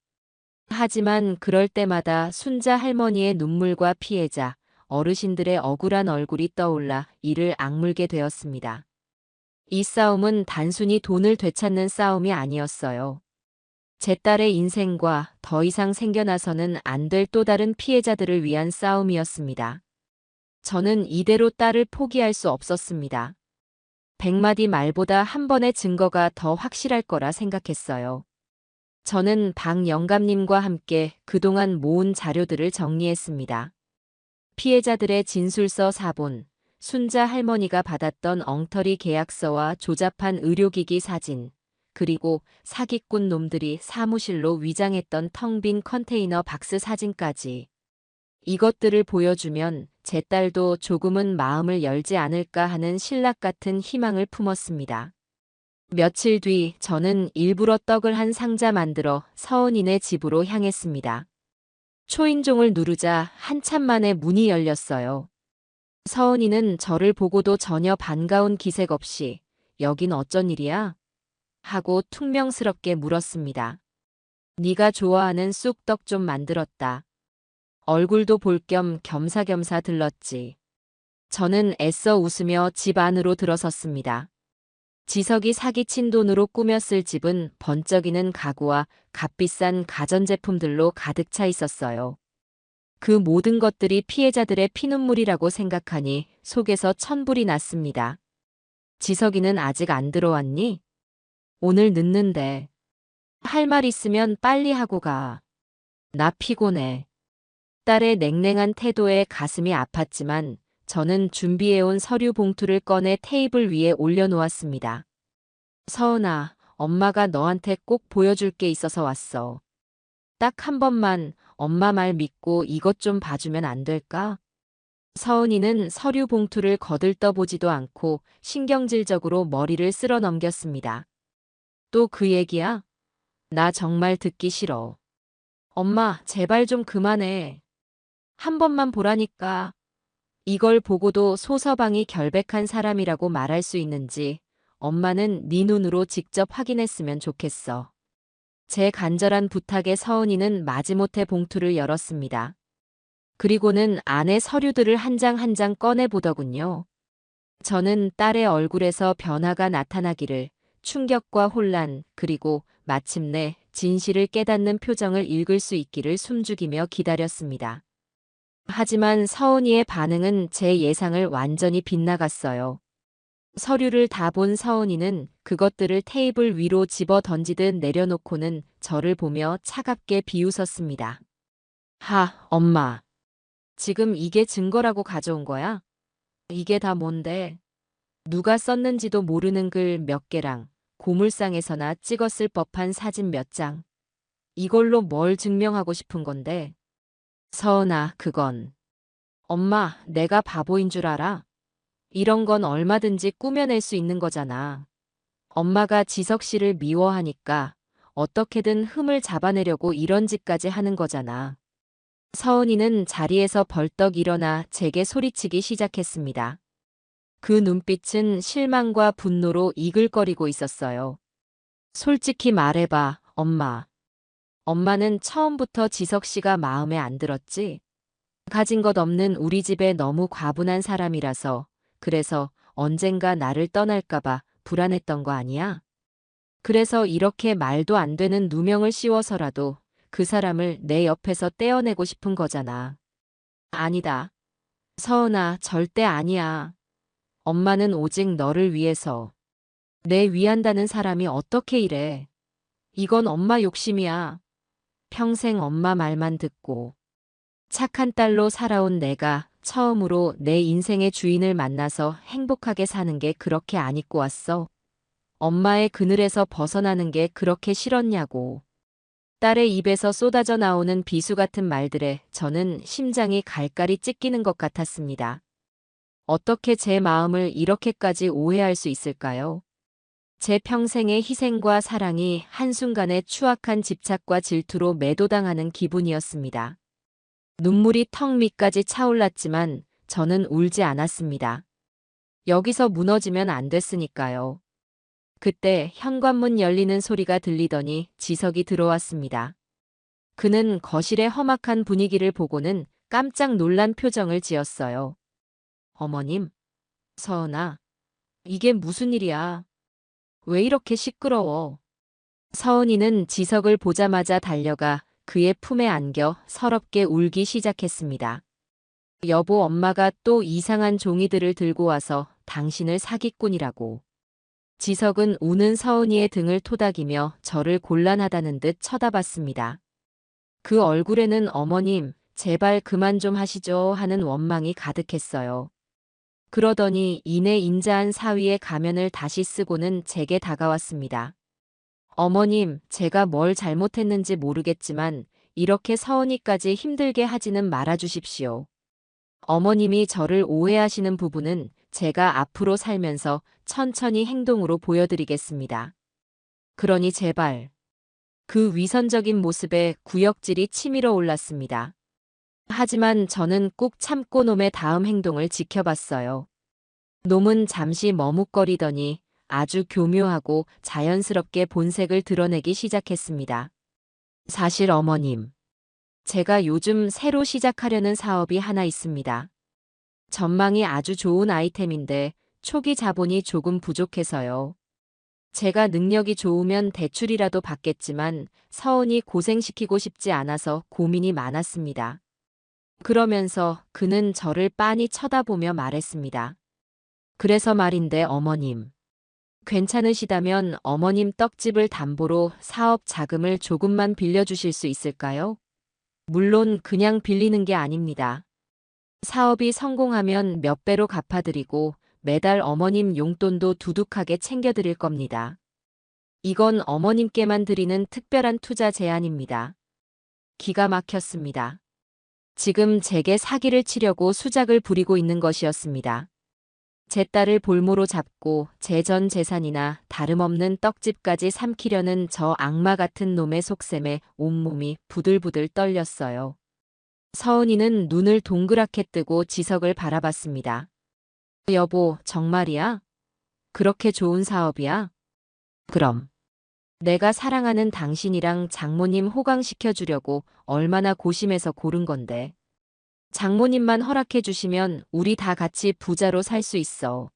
하지만 그럴 때마다 순자 할머니의 눈물과 피해자, 어르신들의 억울한 얼굴이 떠올라 이를 악물게 되었습니다. 이 싸움은 단순히 돈을 되찾는 싸움이 아니었어요. 제 딸의 인생과 더 이상 생겨나서는 안 될 또 다른 피해자들을 위한 싸움이었습니다. 저는 이대로 딸을 포기할 수 없었습니다. 100마디 말보다 한 번의 증거가 더 확실할 거라 생각했어요. 저는 박 영감님과 함께 그동안 모은 자료들을 정리했습니다. 피해자들의 진술서 4본, 순자 할머니가 받았던 엉터리 계약서와 조잡한 의료기기 사진, 그리고 사기꾼 놈들이 사무실로 위장했던 텅 빈 컨테이너 박스 사진까지. 이것들을 보여주면 제 딸도 조금은 마음을 열지 않을까 하는 신락 같은 희망을 품었습니다. 며칠 뒤 저는 일부러 떡을 한 상자 만들어 서은이네 집으로 향했습니다. 초인종을 누르자 한참 만에 문이 열렸어요. 서은이는 저를 보고도 전혀 반가운 기색 없이 여긴 어쩐 일이야? 하고 퉁명스럽게 물었습니다. 네가 좋아하는 쑥떡 좀 만들었다. 얼굴도 볼 겸 겸사겸사 들렀지. 저는 애써 웃으며 집 안으로 들어섰습니다. 지석이 사기친 돈으로 꾸몄을 집은 번쩍이는 가구와 값비싼 가전제품들로 가득 차 있었어요. 그 모든 것들이 피해자들의 피눈물이라고 생각하니 속에서 천불이 났습니다. 지석이는 아직 안 들어왔니? 오늘 늦는데. 할 말 있으면 빨리 하고 가. 나 피곤해. 딸의 냉랭한 태도에 가슴이 아팠지만 저는 준비해온 서류 봉투를 꺼내 테이블 위에 올려놓았습니다. 서은아, 엄마가 너한테 꼭 보여줄 게 있어서 왔어. 딱 한 번만 엄마 말 믿고 이것 좀 봐주면 안 될까? 서은이는 서류 봉투를 거들떠보지도 않고 신경질적으로 머리를 쓸어 넘겼습니다. 또 그 얘기야? 나 정말 듣기 싫어. 엄마, 제발 좀 그만해. 한 번만 보라니까. 이걸 보고도 소서방이 결백한 사람이라고 말할 수 있는지 엄마는 네 눈으로 직접 확인했으면 좋겠어. 제 간절한 부탁에 서은이는 마지못해 봉투를 열었습니다. 그리고는 안에 서류들을 한 장 한 장 꺼내 보더군요. 저는 딸의 얼굴에서 변화가 나타나기를, 충격과 혼란, 그리고 마침내 진실을 깨닫는 표정을 읽을 수 있기를 숨죽이며 기다렸습니다. 하지만 서은이의 반응은 제 예상을 완전히 빗나갔어요. 서류를 다 본 서은이는 그것들을 테이블 위로 집어 던지듯 내려놓고는 저를 보며 차갑게 비웃었습니다. 엄마. 지금 이게 증거라고 가져온 거야? 이게 다 뭔데? 누가 썼는지도 모르는 글 몇 개랑 고물상에서나 찍었을 법한 사진 몇 장. 이걸로 뭘 증명하고 싶은 건데? 서은아, 그건. 엄마, 내가 바보인 줄 알아? 이런 건 얼마든지 꾸며낼 수 있는 거잖아. 엄마가 지석 씨를 미워하니까 어떻게든 흠을 잡아내려고 이런 짓까지 하는 거잖아. 서은이는 자리에서 벌떡 일어나 제게 소리치기 시작했습니다. 그 눈빛은 실망과 분노로 이글거리고 있었어요. 솔직히 말해봐, 엄마. 엄마는 처음부터 지석 씨가 마음에 안 들었지? 가진 것 없는 우리 집에 너무 과분한 사람이라서, 그래서 언젠가 나를 떠날까봐 불안했던 거 아니야? 그래서 이렇게 말도 안 되는 누명을 씌워서라도 그 사람을 내 옆에서 떼어내고 싶은 거잖아. 아니다. 서은아, 절대 아니야. 엄마는 오직 너를 위해서. 내 위한다는 사람이 어떻게 이래. 이건 엄마 욕심이야. 평생 엄마 말만 듣고 착한 딸로 살아온 내가 처음으로 내 인생의 주인을 만나서 행복하게 사는 게 그렇게 안 잊고 왔어. 엄마의 그늘에서 벗어나는 게 그렇게 싫었냐고. 딸의 입에서 쏟아져 나오는 비수 같은 말들에 저는 심장이 갈갈이 찢기는 것 같았습니다. 어떻게 제 마음을 이렇게까지 오해할 수 있을까요? 제 평생의 희생과 사랑이 한순간에 추악한 집착과 질투로 매도당하는 기분이었습니다. 눈물이 턱 밑까지 차올랐지만 저는 울지 않았습니다. 여기서 무너지면 안 됐으니까요. 그때 현관문 열리는 소리가 들리더니 지석이 들어왔습니다. 그는 거실의 험악한 분위기를 보고는 깜짝 놀란 표정을 지었어요. 어머님, 서은아, 이게 무슨 일이야? 왜 이렇게 시끄러워? 서은이는 지석을 보자마자 달려가 그의 품에 안겨 서럽게 울기 시작했습니다. 여보, 엄마가 또 이상한 종이들을 들고 와서 당신을 사기꾼이라고. 지석은 우는 서은이의 등을 토닥이며 저를 곤란하다는 듯 쳐다봤습니다. 그 얼굴에는 어머님, 제발 그만 좀 하시죠 하는 원망이 가득했어요. 그러더니 이내 인자한 사위의 가면을 다시 쓰고는 제게 다가왔습니다. 어머님, 제가 뭘 잘못했는지 모르겠지만 이렇게 서은이까지 힘들게 하지는 말아주십시오. 어머님이 저를 오해하시는 부분은 제가 앞으로 살면서 천천히 행동으로 보여드리겠습니다. 그러니 제발. 그 위선적인 모습에 구역질이 치밀어 올랐습니다. 하지만 저는 꾹 참고 놈의 다음 행동을 지켜봤어요. 놈은 잠시 머뭇거리더니 아주 교묘하고 자연스럽게 본색을 드러내기 시작했습니다. 사실 어머님, 제가 요즘 새로 시작하려는 사업이 하나 있습니다. 전망이 아주 좋은 아이템인데 초기 자본이 조금 부족해서요. 제가 능력이 좋으면 대출이라도 받겠지만 서은이 고생시키고 싶지 않아서 고민이 많았습니다. 그러면서 그는 저를 빤히 쳐다보며 말했습니다. 그래서 말인데 어머님. 괜찮으시다면 어머님 떡집을 담보로 사업 자금을 조금만 빌려주실 수 있을까요? 물론 그냥 빌리는 게 아닙니다. 사업이 성공하면 몇 배로 갚아드리고 매달 어머님 용돈도 두둑하게 챙겨드릴 겁니다. 이건 어머님께만 드리는 특별한 투자 제안입니다. 기가 막혔습니다. 지금 제게 사기를 치려고 수작을 부리고 있는 것이었습니다. 제 딸을 볼모로 잡고 제 전 재산이나 다름없는 떡집까지 삼키려는 저 악마 같은 놈의 속셈에 온몸이 부들부들 떨렸어요. 서은이는 눈을 동그랗게 뜨고 지석을 바라봤습니다. 여보, 정말이야? 그렇게 좋은 사업이야? 그럼. 내가 사랑하는 당신이랑 장모님 호강시켜 주려고 얼마나 고심해서 고른 건데. 장모님만 허락해 주시면 우리 다 같이 부자로 살 수 있어.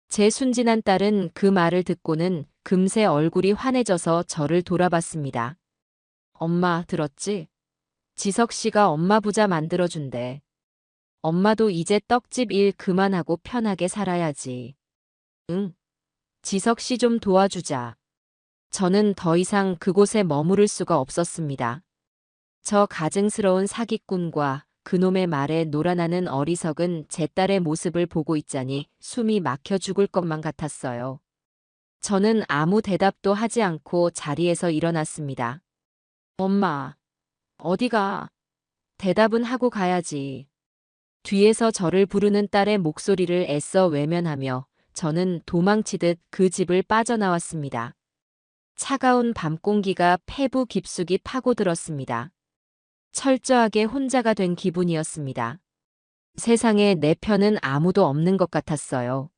제 순진한 딸은 그 말을 듣고는 금세 얼굴이 환해져서 저를 돌아봤습니다. 엄마, 들었지? 지석 씨가 엄마 부자 만들어준대. 엄마도 이제 떡집 일 그만하고 편하게 살아야지. 응. 지석 씨 좀 도와주자. 저는 더 이상 그곳에 머무를 수가 없었습니다. 저 가증스러운 사기꾼과 그놈의 말에 놀아나는 어리석은 제 딸의 모습을 보고 있자니 숨이 막혀 죽을 것만 같았어요. 저는 아무 대답도 하지 않고 자리에서 일어났습니다. 엄마, 어디가? 대답은 하고 가야지. 뒤에서 저를 부르는 딸의 목소리를 애써 외면하며 저는 도망치듯 그 집을 빠져나왔습니다. 차가운 밤 공기가 폐부 깊숙이 파고들었습니다. 철저하게 혼자가 된 기분이었습니다. 세상에 내 편은 아무도 없는 것 같았어요.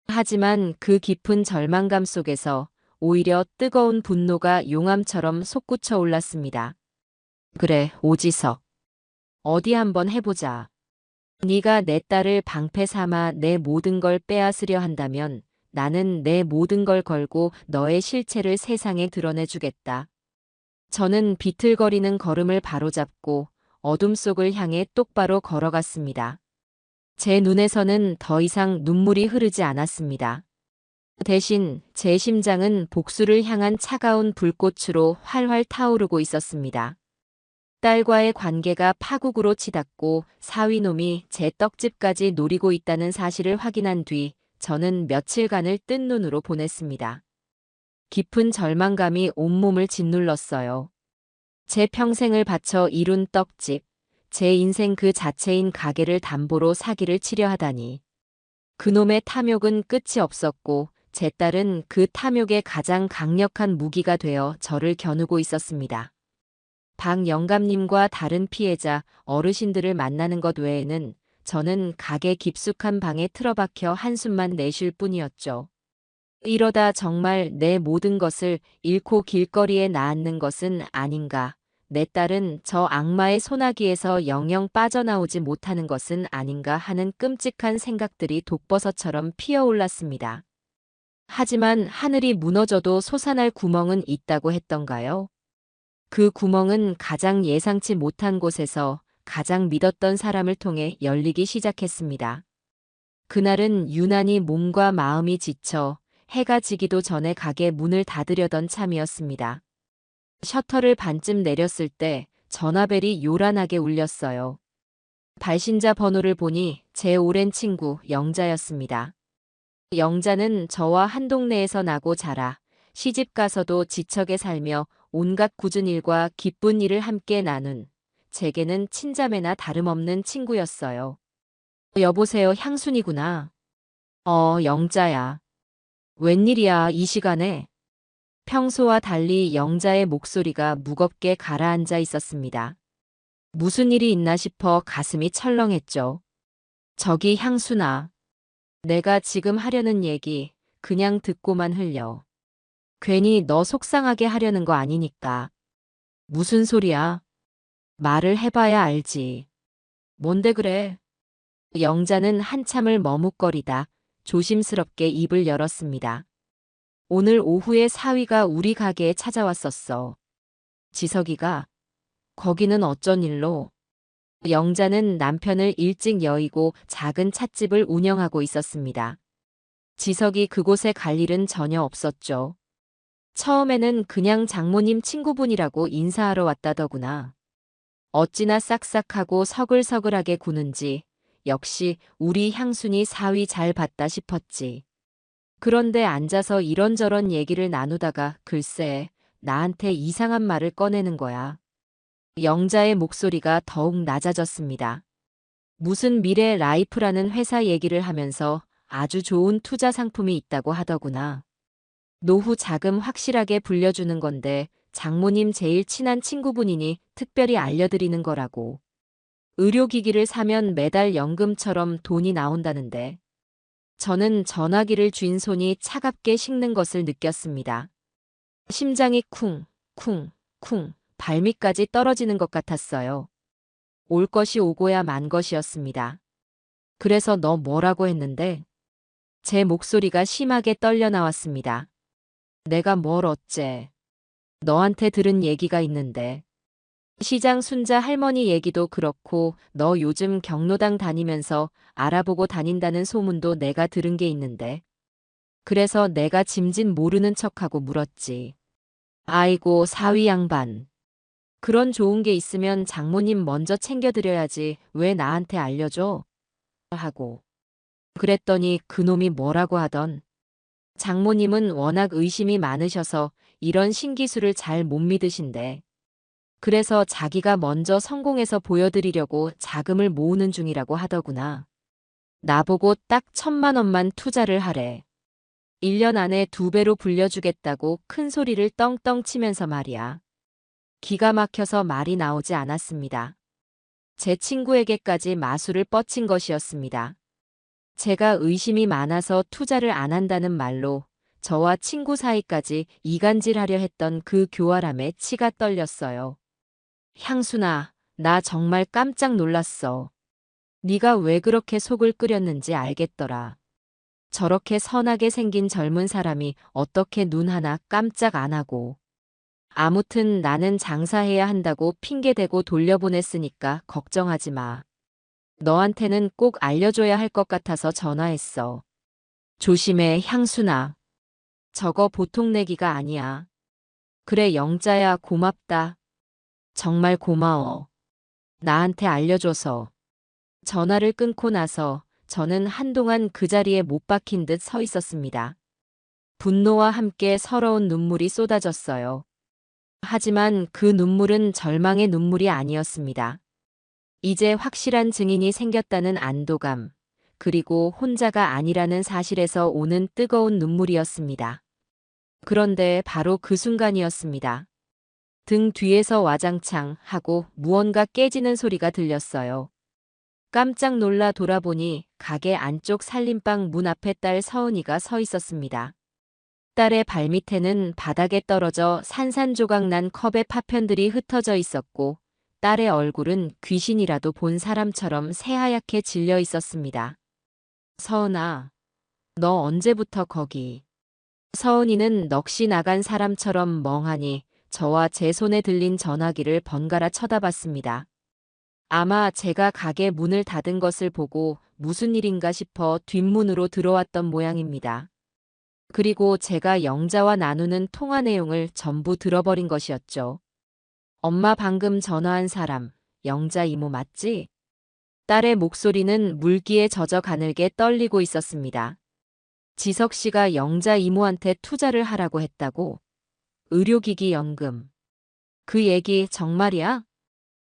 하지만 그 깊은 절망감 속에서 오히려 뜨거운 분노가 용암처럼 솟구쳐 올랐습니다. 그래, 오지석. 어디 한번 해보자. 네가 내 딸을 방패 삼아 내 모든 걸 빼앗으려 한다면 나는 내 모든 걸 걸고 너의 실체를 세상에 드러내주겠다. 저는 비틀거리는 걸음을 바로잡고 어둠 속을 향해 똑바로 걸어갔습니다. 제 눈에서는 더 이상 눈물이 흐르지 않았습니다. 대신 제 심장은 복수를 향한 차가운 불꽃으로 활활 타오르고 있었습니다. 딸과의 관계가 파국으로 치닫고 사위놈이 제 떡집까지 노리고 있다는 사실을 확인한 뒤 저는 며칠간을 뜬 눈으로 보냈습니다. 깊은 절망감이 온몸을 짓눌렀어요. 제 평생을 바쳐 이룬 떡집, 제 인생 그 자체인 가게를 담보로 사기를 치려 하다니. 그놈의 탐욕은 끝이 없었고 제 딸은 그 탐욕의 가장 강력한 무기가 되어 저를 겨누고 있었습니다. 박 영감님과 다른 피해자, 어르신들을 만나는 것 외에는 저는 가게 깊숙한 방에 틀어박혀 한숨만 내쉴 뿐이었죠. 이러다 정말 내 모든 것을 잃고 길거리에 나앉는 것은 아닌가. 내 딸은 저 악마의 소나기에서 영영 빠져나오지 못하는 것은 아닌가 하는 끔찍한 생각들이 독버섯처럼 피어올랐습니다. 하지만 하늘이 무너져도 솟아날 구멍은 있다고 했던가요? 그 구멍은 가장 예상치 못한 곳에서 가장 믿었던 사람을 통해 열리기 시작했습니다. 그날은 유난히 몸과 마음이 지쳐 해가 지기도 전에 가게 문을 닫으려던 참이었습니다. 셔터를 반쯤 내렸을 때 전화벨이 요란하게 울렸어요. 발신자 번호를 보니 제 오랜 친구 영자였습니다. 영자는 저와 한 동네에서 나고 자라 시집 가서도 지척에 살며 온갖 굳은 일과 기쁜 일을 함께 나눈 제게는 친자매나 다름없는 친구였어요. 여보세요, 향순이구나. 영자야. 웬일이야, 이 시간에? 평소와 달리 영자의 목소리가 무겁게 가라앉아 있었습니다. 무슨 일이 있나 싶어 가슴이 철렁했죠. 저기 향순아. 내가 지금 하려는 얘기 그냥 듣고만 흘려. 괜히 너 속상하게 하려는 거 아니니까. 무슨 소리야? 말을 해봐야 알지. 뭔데 그래? 영자는 한참을 머뭇거리다 조심스럽게 입을 열었습니다. 오늘 오후에 사위가 우리 가게에 찾아왔었어. 지석이가? 거기는 어쩐 일로? 영자는 남편을 일찍 여의고 작은 찻집을 운영하고 있었습니다. 지석이 그곳에 갈 일은 전혀 없었죠. 처음에는 그냥 장모님 친구분이라고 인사하러 왔다더구나. 어찌나 싹싹하고 서글서글하게 구는지 역시 우리 향순이 사위 잘 봤다 싶었지. 그런데 앉아서 이런저런 얘기를 나누다가 글쎄 나한테 이상한 말을 꺼내는 거야. 영자의 목소리가 더욱 낮아졌습니다. 무슨 미래 라이프라는 회사 얘기를 하면서 아주 좋은 투자 상품이 있다고 하더구나. 노후 자금 확실하게 불려주는 건데 장모님 제일 친한 친구분이니 특별히 알려드리는 거라고. 의료기기를 사면 매달 연금처럼 돈이 나온다는데. 저는 전화기를 쥔 손이 차갑게 식는 것을 느꼈습니다. 심장이 쿵, 쿵, 쿵, 발밑까지 떨어지는 것 같았어요. 올 것이 오고야 만 것이었습니다. 그래서 너 뭐라고 했는데? 제 목소리가 심하게 떨려 나왔습니다. 내가 뭘 어째? 너한테 들은 얘기가 있는데. 시장 순자 할머니 얘기도 그렇고 너 요즘 경로당 다니면서 알아보고 다닌다는 소문도 내가 들은 게 있는데. 그래서 내가 짐짓 모르는 척하고 물었지. 아이고 사위 양반. 그런 좋은 게 있으면 장모님 먼저 챙겨드려야지 왜 나한테 알려줘? 하고. 그랬더니 그놈이 뭐라고 하던. 장모님은 워낙 의심이 많으셔서 이런 신기술을 잘 못 믿으신데. 그래서 자기가 먼저 성공해서 보여드리려고 자금을 모으는 중이라고 하더구나. 나보고 딱 1,000만 원만 투자를 하래. 1년 안에 2배로 불려주겠다고 큰 소리를 떵떵 치면서 말이야. 기가 막혀서 말이 나오지 않았습니다. 제 친구에게까지 마술을 뻗친 것이었습니다. 제가 의심이 많아서 투자를 안 한다는 말로 저와 친구 사이까지 이간질하려 했던 그 교활함에 치가 떨렸어요. 향순아, 나 정말 깜짝 놀랐어. 네가 왜 그렇게 속을 끓였는지 알겠더라. 저렇게 선하게 생긴 젊은 사람이 어떻게 눈 하나 깜짝 안 하고. 아무튼 나는 장사해야 한다고 핑계대고 돌려보냈으니까 걱정하지 마. 너한테는 꼭 알려줘야 할 것 같아서 전화했어. 조심해, 향순아. 저거 보통 내기가 아니야. 그래, 영자야, 고맙다. 정말 고마워. 나한테 알려줘서. 전화를 끊고 나서 저는 한동안 그 자리에 못 박힌 듯 서 있었습니다. 분노와 함께 서러운 눈물이 쏟아졌어요. 하지만 그 눈물은 절망의 눈물이 아니었습니다. 이제 확실한 증인이 생겼다는 안도감, 그리고 혼자가 아니라는 사실에서 오는 뜨거운 눈물이었습니다. 그런데 바로 그 순간이었습니다. 등 뒤에서 와장창 하고 무언가 깨지는 소리가 들렸어요. 깜짝 놀라 돌아보니 가게 안쪽 살림방 문 앞에 딸 서은이가 서 있었습니다. 딸의 발밑에는 바닥에 떨어져 산산조각 난 컵의 파편들이 흩어져 있었고 딸의 얼굴은 귀신이라도 본 사람처럼 새하얗게 질려 있었습니다. 서은아, 너 언제부터 거기? 서은이는 넋이 나간 사람처럼 멍하니 저와 제 손에 들린 전화기를 번갈아 쳐다봤습니다. 아마 제가 가게 문을 닫은 것을 보고 무슨 일인가 싶어 뒷문으로 들어왔던 모양입니다. 그리고 제가 영자와 나누는 통화 내용을 전부 들어버린 것이었죠. 엄마 방금 전화한 사람, 영자 이모 맞지? 딸의 목소리는 물기에 젖어 가늘게 떨리고 있었습니다. 지석 씨가 영자 이모한테 투자를 하라고 했다고? 의료기기 연금. 그 얘기 정말이야?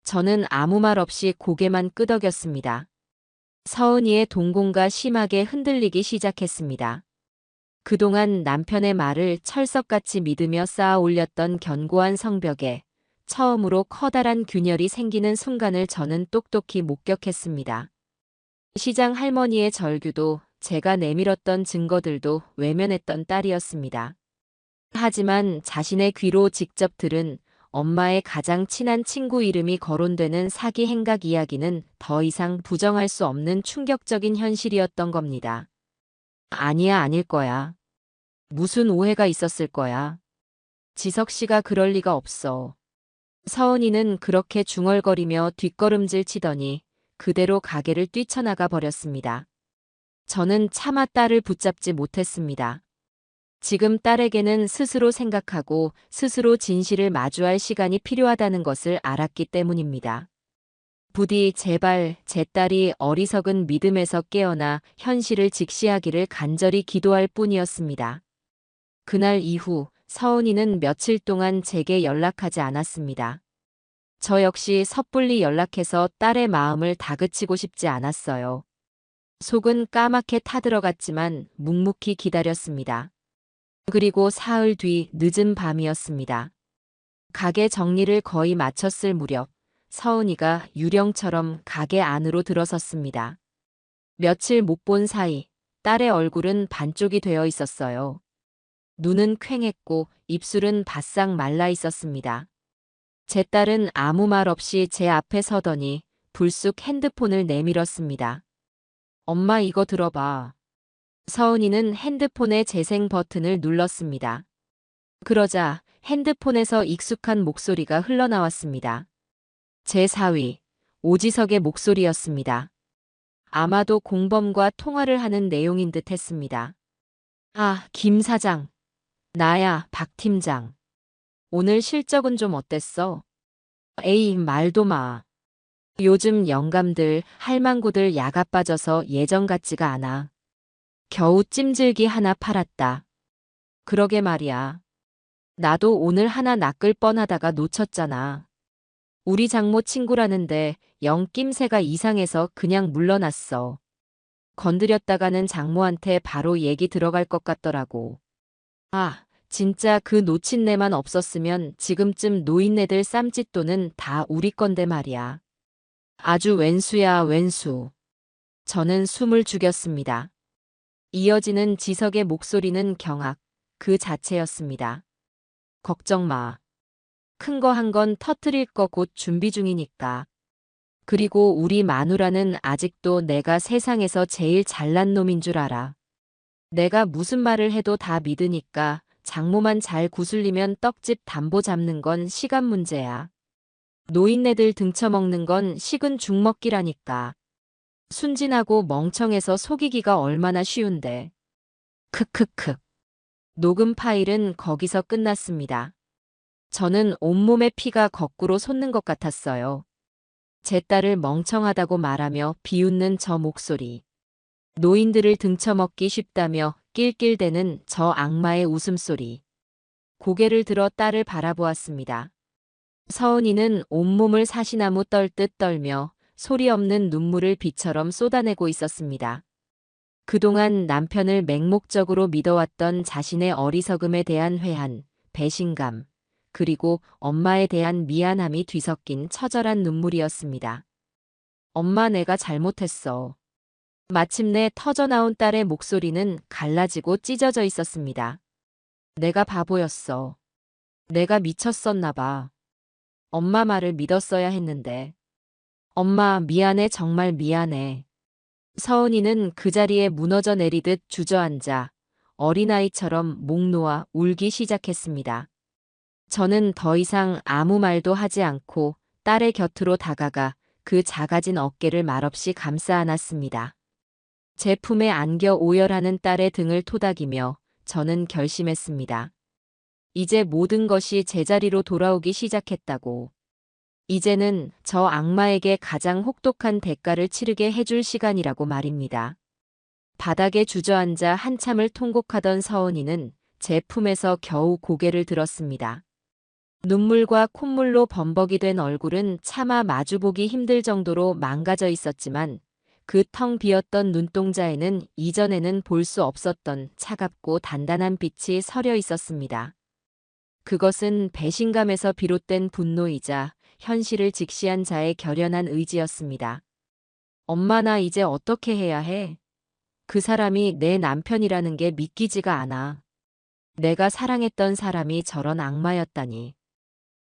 저는 아무 말 없이 고개만 끄덕였습니다. 서은이의 동공가 심하게 흔들리기 시작했습니다. 그동안 남편의 말을 철석같이 믿으며 쌓아 올렸던 견고한 성벽에 처음으로 커다란 균열이 생기는 순간을 저는 똑똑히 목격했습니다. 시장 할머니의 절규도 제가 내밀었던 증거들도 외면했던 딸이었습니다. 하지만 자신의 귀로 직접 들은 엄마의 가장 친한 친구 이름이 거론되는 사기 행각 이야기는 더 이상 부정할 수 없는 충격적인 현실이었던 겁니다. 아니야, 아닐 거야. 무슨 오해가 있었을 거야. 지석 씨가 그럴 리가 없어. 서은이는 그렇게 중얼거리며 뒷걸음질 치더니 그대로 가게를 뛰쳐나가 버렸습니다. 저는 차마 딸을 붙잡지 못했습니다. 지금 딸에게는 스스로 생각하고 스스로 진실을 마주할 시간이 필요하다는 것을 알았기 때문입니다. 부디 제발 제 딸이 어리석은 믿음에서 깨어나 현실을 직시하기를 간절히 기도할 뿐이었습니다. 그날 이후 서은이는 며칠 동안 제게 연락하지 않았습니다. 저 역시 섣불리 연락해서 딸의 마음을 다그치고 싶지 않았어요. 속은 까맣게 타들어갔지만 묵묵히 기다렸습니다. 그리고 사흘 뒤 늦은 밤이었습니다. 가게 정리를 거의 마쳤을 무렵 서은이가 유령처럼 가게 안으로 들어섰습니다. 며칠 못 본 사이 딸의 얼굴은 반쪽이 되어 있었어요. 눈은 퀭했고 입술은 바싹 말라 있었습니다. 제 딸은 아무 말 없이 제 앞에 서더니 불쑥 핸드폰을 내밀었습니다. 엄마 이거 들어봐. 서은이는 핸드폰의 재생 버튼을 눌렀습니다. 그러자 핸드폰에서 익숙한 목소리가 흘러나왔습니다. 제4위, 오지석의 목소리였습니다. 아마도 공범과 통화를 하는 내용인 듯 했습니다. 아, 김 사장. 나야, 박 팀장. 오늘 실적은 좀 어땠어? 에이, 말도 마. 요즘 영감들, 할망구들 야가 빠져서 예전 같지가 않아. 겨우 찜질기 하나 팔았다. 그러게 말이야. 나도 오늘 하나 낚을 뻔하다가 놓쳤잖아. 우리 장모 친구라는데 영 낌새가 이상해서 그냥 물러났어. 건드렸다가는 장모한테 바로 얘기 들어갈 것 같더라고. 아, 진짜 그 놓친 내만 없었으면 지금쯤 노인네들 쌈짓돈은 다 우리 건데 말이야. 아주 왼수야, 왼수. 저는 숨을 죽였습니다. 이어지는 지석의 목소리는 경악, 그 자체였습니다. 걱정 마. 큰 거 한 건 터트릴 거 곧 준비 중이니까. 그리고 우리 마누라는 아직도 내가 세상에서 제일 잘난 놈인 줄 알아. 내가 무슨 말을 해도 다 믿으니까 장모만 잘 구슬리면 떡집 담보 잡는 건 시간 문제야. 노인네들 등쳐먹는 건 식은 죽 먹기라니까. 순진하고 멍청해서 속이기가 얼마나 쉬운데. 크크크. 녹음 파일은 거기서 끝났습니다. 저는 온몸의 피가 거꾸로 솟는 것 같았어요. 제 딸을 멍청하다고 말하며 비웃는 저 목소리. 노인들을 등쳐먹기 쉽다며 낄낄대는 저 악마의 웃음소리. 고개를 들어 딸을 바라보았습니다. 서은이는 온몸을 사시나무 떨듯 떨며 소리 없는 눈물을 비처럼 쏟아내고 있었습니다. 그동안 남편을 맹목적으로 믿어왔던 자신의 어리석음에 대한 회한, 배신감, 그리고 엄마에 대한 미안함이 뒤섞인 처절한 눈물이었습니다. 엄마 내가 잘못했어. 마침내 터져나온 딸의 목소리는 갈라지고 찢어져 있었습니다. 내가 바보였어. 내가 미쳤었나 봐. 엄마 말을 믿었어야 했는데. 엄마 미안해 정말 미안해. 서은이는 그 자리에 무너져 내리듯 주저앉아 어린아이처럼 목 놓아 울기 시작했습니다. 저는 더 이상 아무 말도 하지 않고 딸의 곁으로 다가가 그 작아진 어깨를 말없이 감싸 안았습니다. 제 품에 안겨 오열하는 딸의 등을 토닥이며 저는 결심했습니다. 이제 모든 것이 제자리로 돌아오기 시작했다고. 이제는 저 악마에게 가장 혹독한 대가를 치르게 해줄 시간이라고 말입니다. 바닥에 주저앉아 한참을 통곡하던 서은이는 제 품에서 겨우 고개를 들었습니다. 눈물과 콧물로 범벅이 된 얼굴은 차마 마주보기 힘들 정도로 망가져 있었지만 그 텅 비었던 눈동자에는 이전에는 볼 수 없었던 차갑고 단단한 빛이 서려 있었습니다. 그것은 배신감에서 비롯된 분노이자 현실을 직시한 자의 결연한 의지였습니다. 엄마 나 이제 어떻게 해야 해? 그 사람이 내 남편이라는 게 믿기지가 않아. 내가 사랑했던 사람이 저런 악마였다니.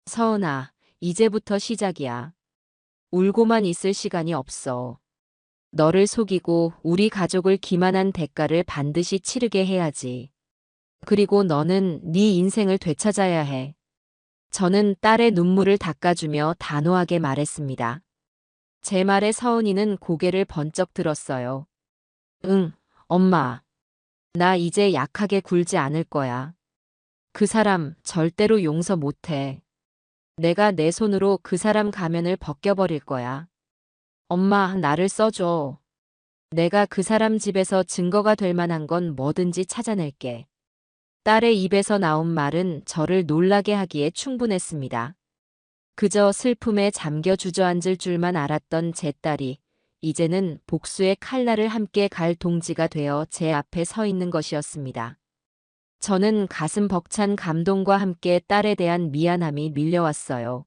서은아, 이제부터 시작이야. 울고만 있을 시간이 없어. 너를 속이고 우리 가족을 기만한 대가를 반드시 치르게 해야지. 그리고 너는 네 인생을 되찾아야 해. 저는 딸의 눈물을 닦아주며 단호하게 말했습니다. 제 말에 서은이는 고개를 번쩍 들었어요. 응, 엄마. 나 이제 약하게 굴지 않을 거야. 그 사람 절대로 용서 못해. 내가 내 손으로 그 사람 가면을 벗겨버릴 거야. 엄마, 나를 써줘. 내가 그 사람 집에서 증거가 될 만한 건 뭐든지 찾아낼게. 딸의 입에서 나온 말은 저를 놀라게 하기에 충분했습니다. 그저 슬픔에 잠겨 주저앉을 줄만 알았던 제 딸이 이제는 복수의 칼날을 함께 갈 동지가 되어 제 앞에 서 있는 것이었습니다. 저는 가슴 벅찬 감동과 함께 딸에 대한 미안함이 밀려왔어요.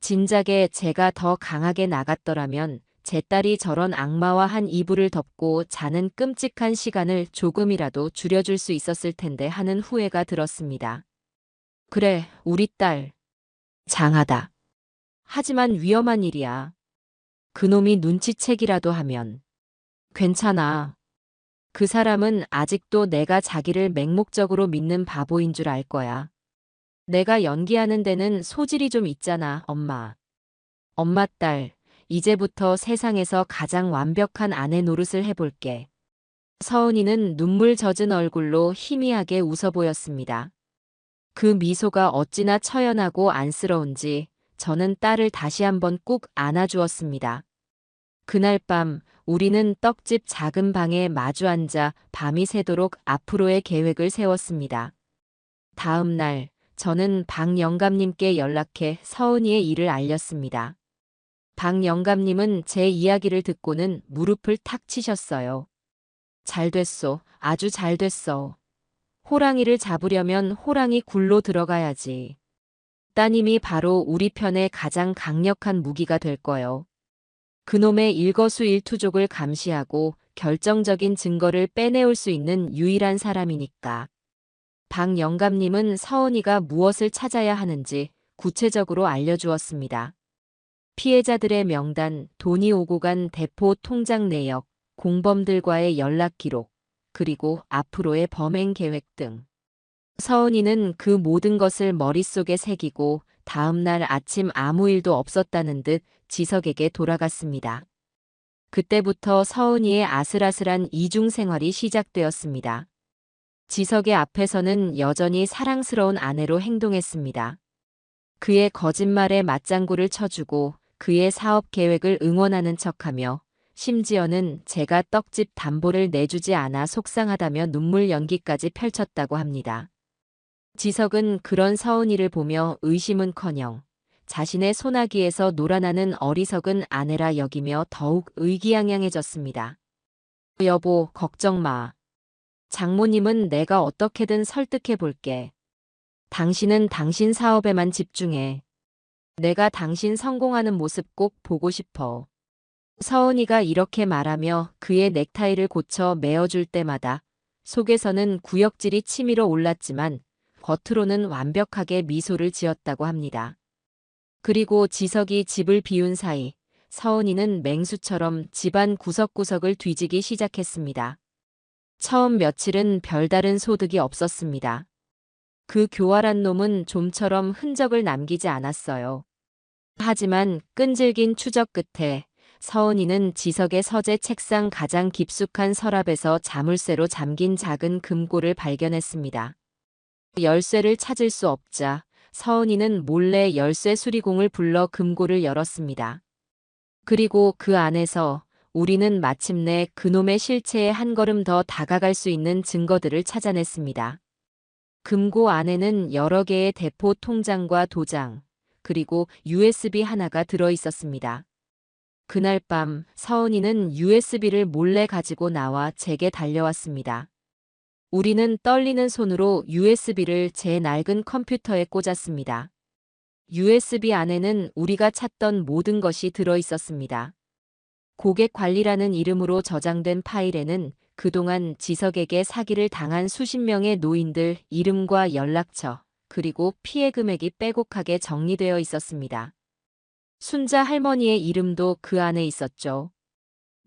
진작에 제가 더 강하게 나갔더라면 제 딸이 저런 악마와 한 이불을 덮고 자는 끔찍한 시간을 조금이라도 줄여줄 수 있었을 텐데 하는 후회가 들었습니다. 그래, 우리 딸. 장하다. 하지만 위험한 일이야. 그놈이 눈치채기라도 하면. 괜찮아. 그 사람은 아직도 내가 자기를 맹목적으로 믿는 바보인 줄 알 거야. 내가 연기하는 데는 소질이 좀 있잖아, 엄마. 엄마 딸, 이제부터 세상에서 가장 완벽한 아내 노릇을 해볼게. 서은이는 눈물 젖은 얼굴로 희미하게 웃어 보였습니다. 그 미소가 어찌나 처연하고 안쓰러운지 저는 딸을 다시 한번 꾹 안아주었습니다. 그날 밤 우리는 떡집 작은 방에 마주 앉아 밤이 새도록 앞으로의 계획을 세웠습니다. 다음 날 저는 박 영감님께 연락해 서은이의 일을 알렸습니다. 박 영감님은 제 이야기를 듣고는 무릎을 탁 치셨어요. 잘 됐어. 아주 잘 됐어. 호랑이를 잡으려면 호랑이 굴로 들어가야지. 따님이 바로 우리 편의 가장 강력한 무기가 될 거요. 그놈의 일거수일투족을 감시하고 결정적인 증거를 빼내올 수 있는 유일한 사람이니까. 박 영감님은 서은이가 무엇을 찾아야 하는지 구체적으로 알려주었습니다. 피해자들의 명단, 돈이 오고 간 대포 통장 내역, 공범들과의 연락 기록, 그리고 앞으로의 범행 계획 등. 서은이는 그 모든 것을 머릿속에 새기고 다음 날 아침 아무 일도 없었다는 듯 지석에게 돌아갔습니다. 그때부터 서은이의 아슬아슬한 이중 생활이 시작되었습니다. 지석의 앞에서는 여전히 사랑스러운 아내로 행동했습니다. 그의 거짓말에 맞장구를 쳐주고 그의 사업 계획을 응원하는 척하며 심지어는 제가 떡집 담보를 내주지 않아 속상하다며 눈물 연기까지 펼쳤다고 합니다. 지석은 그런 서은이를 보며 의심은커녕 자신의 소나기에서 놀아나는 어리석은 아내라 여기며 더욱 의기양양해졌습니다. 여보, 걱정 마. 장모님은 내가 어떻게든 설득해 볼게. 당신은 당신 사업에만 집중해. 내가 당신 성공하는 모습 꼭 보고 싶어. 서은이가 이렇게 말하며 그의 넥타이를 고쳐 메어줄 때마다 속에서는 구역질이 치밀어 올랐지만 겉으로는 완벽하게 미소를 지었다고 합니다. 그리고 지석이 집을 비운 사이 서은이는 맹수처럼 집안 구석구석을 뒤지기 시작했습니다. 처음 며칠은 별다른 소득이 없었습니다. 그 교활한 놈은 좀처럼 흔적을 남기지 않았어요. 하지만 끈질긴 추적 끝에 서은이는 지석의 서재 책상 가장 깊숙한 서랍에서 자물쇠로 잠긴 작은 금고를 발견했습니다. 열쇠를 찾을 수 없자 서은이는 몰래 열쇠 수리공을 불러 금고를 열었습니다. 그리고 그 안에서 우리는 마침내 그놈의 실체에 한 걸음 더 다가갈 수 있는 증거들을 찾아냈습니다. 금고 안에는 여러 개의 대포 통장과 도장, 그리고 USB 하나가 들어 있었습니다. 그날 밤 서은이는 USB를 몰래 가지고 나와 제게 달려왔습니다. 우리는 떨리는 손으로 USB를 제 낡은 컴퓨터에 꽂았습니다. USB 안에는 우리가 찾던 모든 것이 들어 있었습니다. 고객 관리라는 이름으로 저장된 파일에는 그동안 지석에게 사기를 당한 수십 명의 노인들 이름과 연락처, 그리고 피해 금액이 빼곡하게 정리되어 있었습니다. 순자 할머니의 이름도 그 안에 있었죠.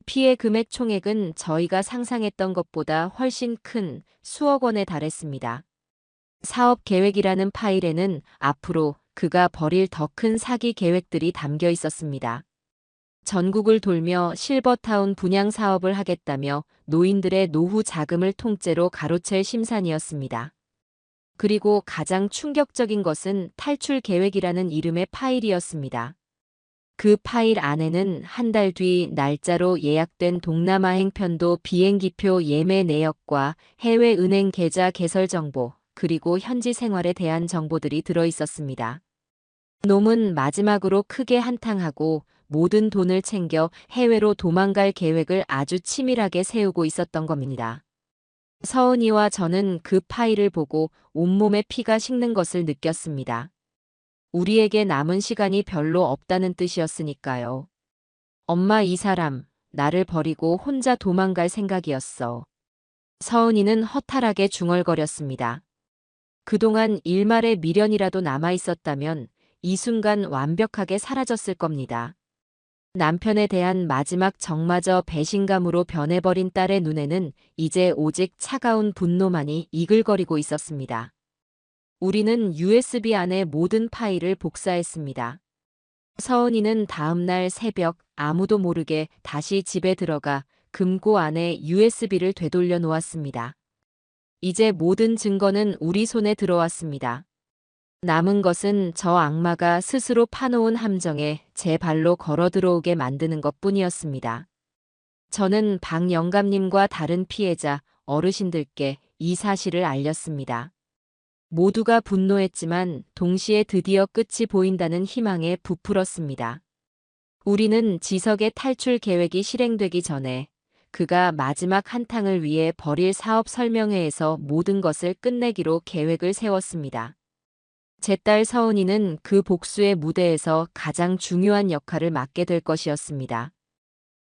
피해 금액 총액은 저희가 상상했던 것보다 훨씬 큰 수억 원에 달했습니다. 사업 계획이라는 파일에는 앞으로 그가 벌일 더 큰 사기 계획들이 담겨 있었습니다. 전국을 돌며 실버타운 분양 사업을 하겠다며 노인들의 노후 자금을 통째로 가로챌 심산이었습니다. 그리고 가장 충격적인 것은 탈출 계획이라는 이름의 파일이었습니다. 그 파일 안에는 한 달 뒤 날짜로 예약된 동남아행 편도 비행기표 예매 내역과 해외 은행 계좌 개설 정보, 그리고 현지 생활에 대한 정보들이 들어 있었습니다. 놈은 마지막으로 크게 한탕하고 모든 돈을 챙겨 해외로 도망갈 계획을 아주 치밀하게 세우고 있었던 겁니다. 서은이와 저는 그 파일을 보고 온몸에 피가 식는 것을 느꼈습니다. 우리에게 남은 시간이 별로 없다는 뜻이었으니까요. 엄마, 이 사람, 나를 버리고 혼자 도망갈 생각이었어. 서은이는 허탈하게 중얼거렸습니다. 그동안 일말의 미련이라도 남아있었다면 이 순간 완벽하게 사라졌을 겁니다. 남편에 대한 마지막 정마저 배신감으로 변해버린 딸의 눈에는 이제 오직 차가운 분노만이 이글거리고 있었습니다. 우리는 USB 안에 모든 파일을 복사했습니다. 서은이는 다음날 새벽 아무도 모르게 다시 집에 들어가 금고 안에 USB를 되돌려 놓았습니다. 이제 모든 증거는 우리 손에 들어왔습니다. 남은 것은 저 악마가 스스로 파놓은 함정에 제 발로 걸어 들어오게 만드는 것뿐이었습니다. 저는 박 영감님과 다른 피해자, 어르신들께 이 사실을 알렸습니다. 모두가 분노했지만 동시에 드디어 끝이 보인다는 희망에 부풀었습니다. 우리는 지석의 탈출 계획이 실행되기 전에 그가 마지막 한탕을 위해 벌일 사업 설명회에서 모든 것을 끝내기로 계획을 세웠습니다. 제 딸 서은이는 그 복수의 무대에서 가장 중요한 역할을 맡게 될 것이었습니다.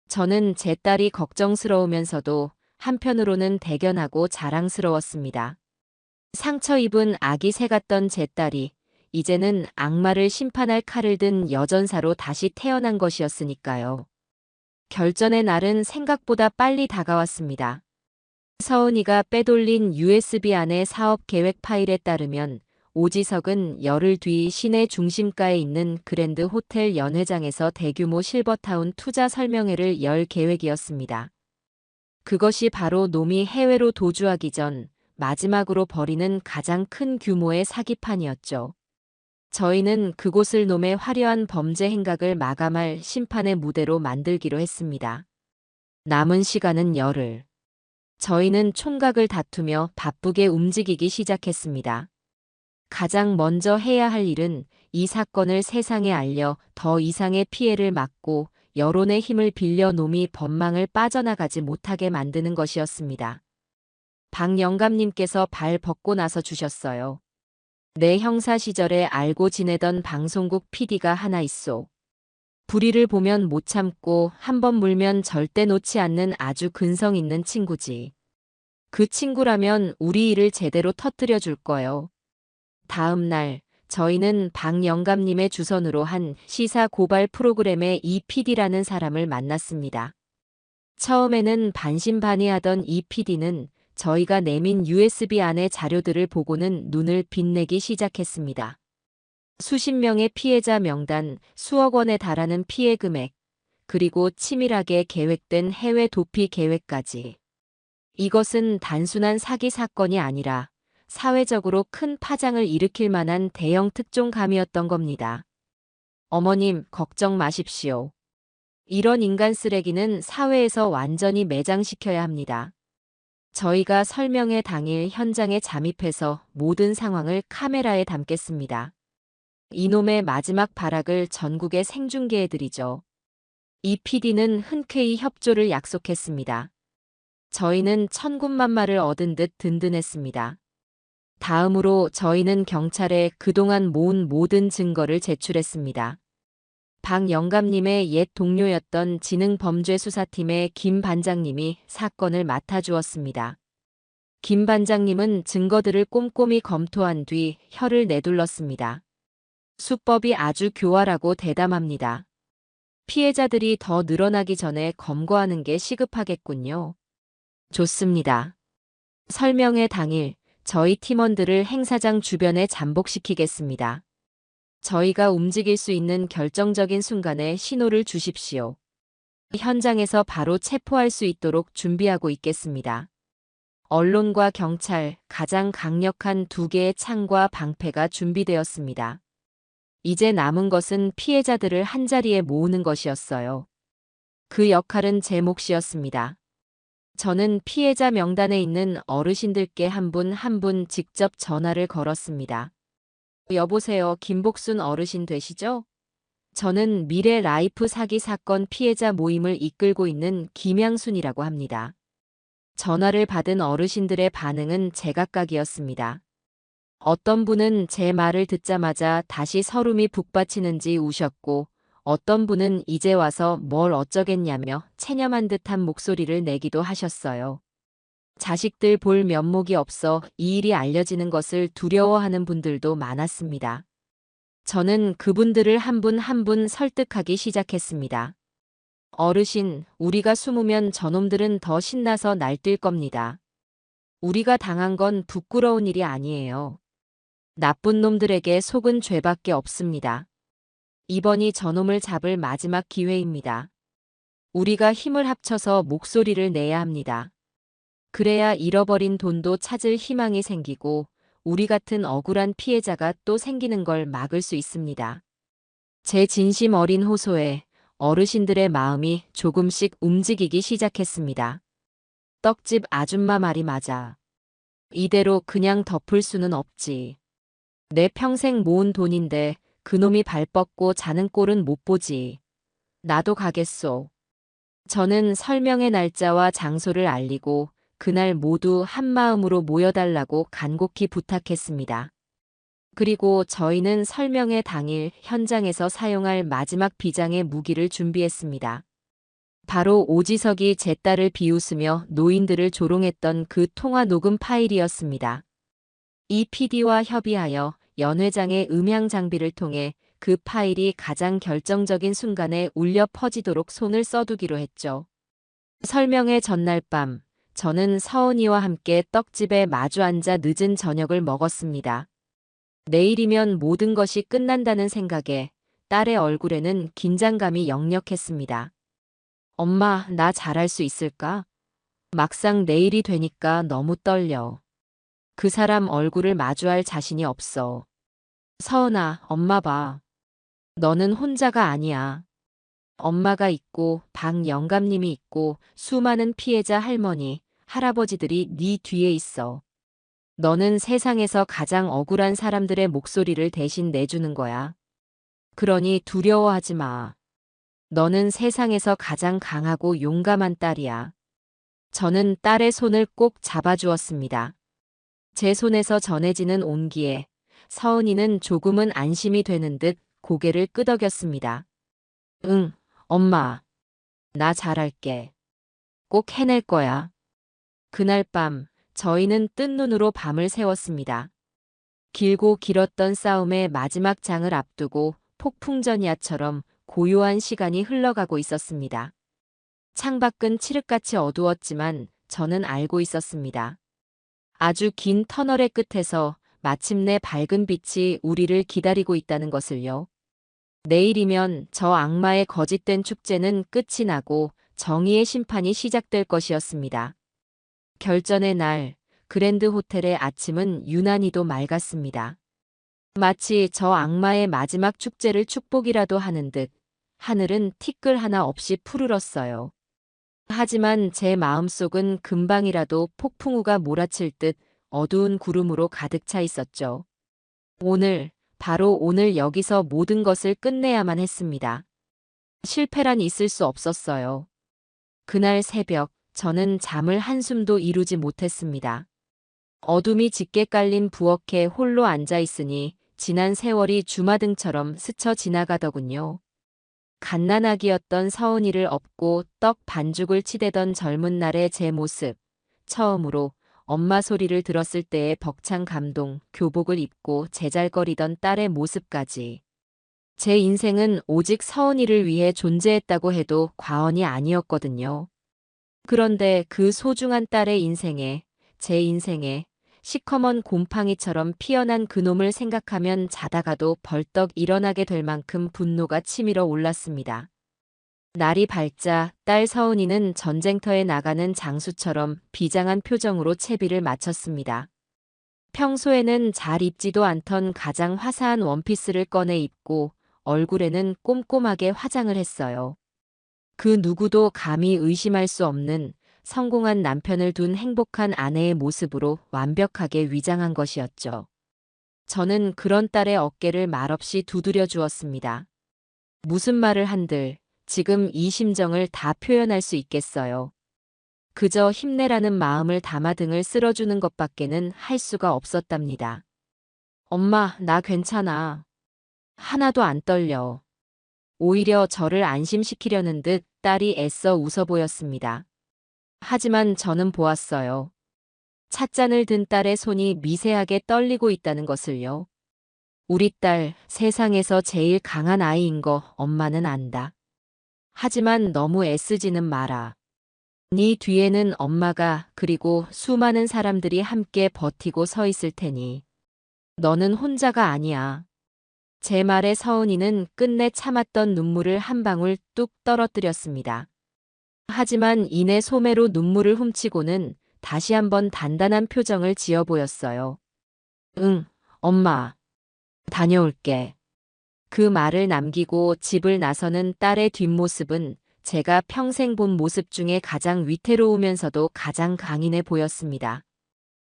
저는 제 딸이 걱정스러우면서도 한편으로는 대견하고 자랑스러웠습니다. 상처 입은 아기 새 같던 제 딸이 이제는 악마를 심판할 칼을 든 여전사로 다시 태어난 것이었으니까요. 결전의 날은 생각보다 빨리 다가왔습니다. 서은이가 빼돌린 USB 안의 사업 계획 파일에 따르면 오지석은 열흘 뒤 시내 중심가에 있는 그랜드 호텔 연회장에서 대규모 실버타운 투자 설명회를 열 계획이었습니다. 그것이 바로 놈이 해외로 도주하기 전 마지막으로 벌이는 가장 큰 규모의 사기판이었죠. 저희는 그곳을 놈의 화려한 범죄 행각을 마감할 심판의 무대로 만들기로 했습니다. 남은 시간은 열흘. 저희는 총각을 다투며 바쁘게 움직이기 시작했습니다. 가장 먼저 해야 할 일은 이 사건을 세상에 알려 더 이상의 피해를 막고 여론의 힘을 빌려 놈이 법망을 빠져나가지 못하게 만드는 것이었습니다. 박 영감님께서 발 벗고 나서 주셨어요. 내 형사 시절에 알고 지내던 방송국 PD가 하나 있소. 불의를 보면 못 참고 한번 물면 절대 놓지 않는 아주 근성 있는 친구지. 그 친구라면 우리 일을 제대로 터뜨려 줄 거요. 다음 날 저희는 박 영감님의 주선으로 한 시사 고발 프로그램의 이 PD라는 사람을 만났습니다. 처음에는 반신반의하던 이 PD는 저희가 내민 USB 안의 자료들을 보고는 눈을 빛내기 시작했습니다. 수십 명의 피해자 명단, 수억 원에 달하는 피해 금액, 그리고 치밀하게 계획된 해외 도피 계획까지. 이것은 단순한 사기 사건이 아니라 사회적으로 큰 파장을 일으킬 만한 대형 특종감이었던 겁니다. 어머님, 걱정 마십시오. 이런 인간 쓰레기는 사회에서 완전히 매장시켜야 합니다. 저희가 설명회 당일 현장에 잠입해서 모든 상황을 카메라에 담겠습니다. 이놈의 마지막 발악을 전국에 생중계해드리죠. 이 PD는 흔쾌히 협조를 약속했습니다. 저희는 천군만마를 얻은 듯 든든했습니다. 다음으로 저희는 경찰에 그동안 모은 모든 증거를 제출했습니다. 박 영감님의 옛 동료였던 지능범죄수사팀의 김 반장님이 사건을 맡아주었습니다. 김 반장님은 증거들을 꼼꼼히 검토한 뒤 혀를 내둘렀습니다. 수법이 아주 교활하고 대담합니다. 피해자들이 더 늘어나기 전에 검거하는 게 시급하겠군요. 좋습니다. 설명회 당일 저희 팀원들을 행사장 주변에 잠복시키겠습니다. 저희가 움직일 수 있는 결정적인 순간에 신호를 주십시오. 현장에서 바로 체포할 수 있도록 준비하고 있겠습니다. 언론과 경찰, 가장 강력한 2개의 창과 방패가 준비되었습니다. 이제 남은 것은 피해자들을 한자리에 모으는 것이었어요. 그 역할은 제 몫이었습니다. 저는 피해자 명단에 있는 어르신들께 한 분 한 분 직접 전화를 걸었습니다. 여보세요, 김복순 어르신 되시죠? 저는 미래 라이프 사기 사건 피해자 모임을 이끌고 있는 김양순이라고 합니다. 전화를 받은 어르신들의 반응은 제각각이었습니다. 어떤 분은 제 말을 듣자마자 다시 서름이 북받치는지 우셨고, 어떤 분은 이제 와서 뭘 어쩌겠냐며 체념한 듯한 목소리를 내기도 하셨어요. 자식들 볼 면목이 없어 이 일이 알려지는 것을 두려워하는 분들도 많았습니다. 저는 그분들을 한 분 한 분 설득하기 시작했습니다. 어르신, 우리가 숨으면 저놈들은 더 신나서 날뛸 겁니다. 우리가 당한 건 부끄러운 일이 아니에요. 나쁜 놈들에게 속은 죄밖에 없습니다. 이번이 저놈을 잡을 마지막 기회입니다. 우리가 힘을 합쳐서 목소리를 내야 합니다. 그래야 잃어버린 돈도 찾을 희망이 생기고 우리 같은 억울한 피해자가 또 생기는 걸 막을 수 있습니다. 제 진심 어린 호소에 어르신들의 마음이 조금씩 움직이기 시작했습니다. 떡집 아줌마 말이 맞아. 이대로 그냥 덮을 수는 없지. 내 평생 모은 돈인데 그놈이 발 뻗고 자는 꼴은 못 보지. 나도 가겠소. 저는 설명의 날짜와 장소를 알리고 그날 모두 한마음으로 모여달라고 간곡히 부탁했습니다. 그리고 저희는 설명회 당일 현장에서 사용할 마지막 비장의 무기를 준비했습니다. 바로 오지석이 제 딸을 비웃으며 노인들을 조롱했던 그 통화 녹음 파일이었습니다. 이 PD와 협의하여 연 회장의 음향 장비를 통해 그 파일이 가장 결정적인 순간에 울려 퍼지도록 손을 써두기로 했죠. 설명회 전날 밤, 저는 서은이와 함께 떡집에 마주 앉아 늦은 저녁을 먹었습니다. 내일이면 모든 것이 끝난다는 생각에 딸의 얼굴에는 긴장감이 역력했습니다. 엄마, 나 잘할 수 있을까? 막상 내일이 되니까 너무 떨려. 그 사람 얼굴을 마주할 자신이 없어. 서은아, 엄마 봐. 너는 혼자가 아니야. 엄마가 있고 박 영감님이 있고 수많은 피해자 할머니, 할아버지들이 네 뒤에 있어. 너는 세상에서 가장 억울한 사람들의 목소리를 대신 내주는 거야. 그러니 두려워하지 마. 너는 세상에서 가장 강하고 용감한 딸이야. 저는 딸의 손을 꼭 잡아주었습니다. 제 손에서 전해지는 온기에 서은이는 조금은 안심이 되는 듯 고개를 끄덕였습니다. 응, 엄마. 나 잘할게. 꼭 해낼 거야. 그날 밤, 저희는 뜬 눈으로 밤을 새웠습니다. 길고 길었던 싸움의 마지막 장을 앞두고 폭풍전야처럼 고요한 시간이 흘러가고 있었습니다. 창밖은 칠흑같이 어두웠지만 저는 알고 있었습니다. 아주 긴 터널의 끝에서 마침내 밝은 빛이 우리를 기다리고 있다는 것을요. 내일이면 저 악마의 거짓된 축제는 끝이 나고 정의의 심판이 시작될 것이었습니다. 결전의 날, 그랜드 호텔의 아침은 유난히도 맑았습니다. 마치 저 악마의 마지막 축제를 축복이라도 하는 듯 하늘은 티끌 하나 없이 푸르렀어요. 하지만 제 마음속은 금방이라도 폭풍우가 몰아칠 듯 어두운 구름으로 가득 차 있었죠. 오늘, 바로 오늘 여기서 모든 것을 끝내야만 했습니다. 실패란 있을 수 없었어요. 그날 새벽, 저는 잠을 한숨도 이루지 못했습니다. 어둠이 짙게 깔린 부엌에 홀로 앉아 있으니 지난 세월이 주마등처럼 스쳐 지나가더군요. 갓난아기였던 서은이를 업고 떡 반죽을 치대던 젊은 날의 제 모습, 처음으로 엄마 소리를 들었을 때의 벅찬 감동, 교복을 입고 제잘거리던 딸의 모습까지. 제 인생은 오직 서은이를 위해 존재했다고 해도 과언이 아니었거든요. 그런데 그 소중한 딸의 인생에, 제 인생에 시커먼 곰팡이처럼 피어난 그놈을 생각하면 자다가도 벌떡 일어나게 될 만큼 분노가 치밀어 올랐습니다. 날이 밝자 딸 서은이는 전쟁터에 나가는 장수처럼 비장한 표정으로 채비를 마쳤습니다. 평소에는 잘 입지도 않던 가장 화사한 원피스를 꺼내 입고 얼굴에는 꼼꼼하게 화장을 했어요. 그 누구도 감히 의심할 수 없는 성공한 남편을 둔 행복한 아내의 모습으로 완벽하게 위장한 것이었죠. 저는 그런 딸의 어깨를 말없이 두드려 주었습니다. 무슨 말을 한들 지금 이 심정을 다 표현할 수 있겠어요. 그저 힘내라는 마음을 담아 등을 쓸어주는 것밖에는 할 수가 없었답니다. 엄마, 나 괜찮아. 하나도 안 떨려. 오히려 저를 안심시키려는 듯 딸이 애써 웃어 보였습니다. 하지만 저는 보았어요. 찻잔을 든 딸의 손이 미세하게 떨리고 있다는 것을요. 우리 딸, 세상에서 제일 강한 아이인 거 엄마는 안다. 하지만 너무 애쓰지는 마라. 네 뒤에는 엄마가 그리고 수많은 사람들이 함께 버티고 서 있을 테니. 너는 혼자가 아니야. 제 말에 서은이는 끝내 참았던 눈물을 한 방울 뚝 떨어뜨렸습니다. 하지만 이내 소매로 눈물을 훔치고는 다시 한번 단단한 표정을 지어 보였어요. 응, 엄마. 다녀올게. 그 말을 남기고 집을 나서는 딸의 뒷모습은 제가 평생 본 모습 중에 가장 위태로우면서도 가장 강인해 보였습니다.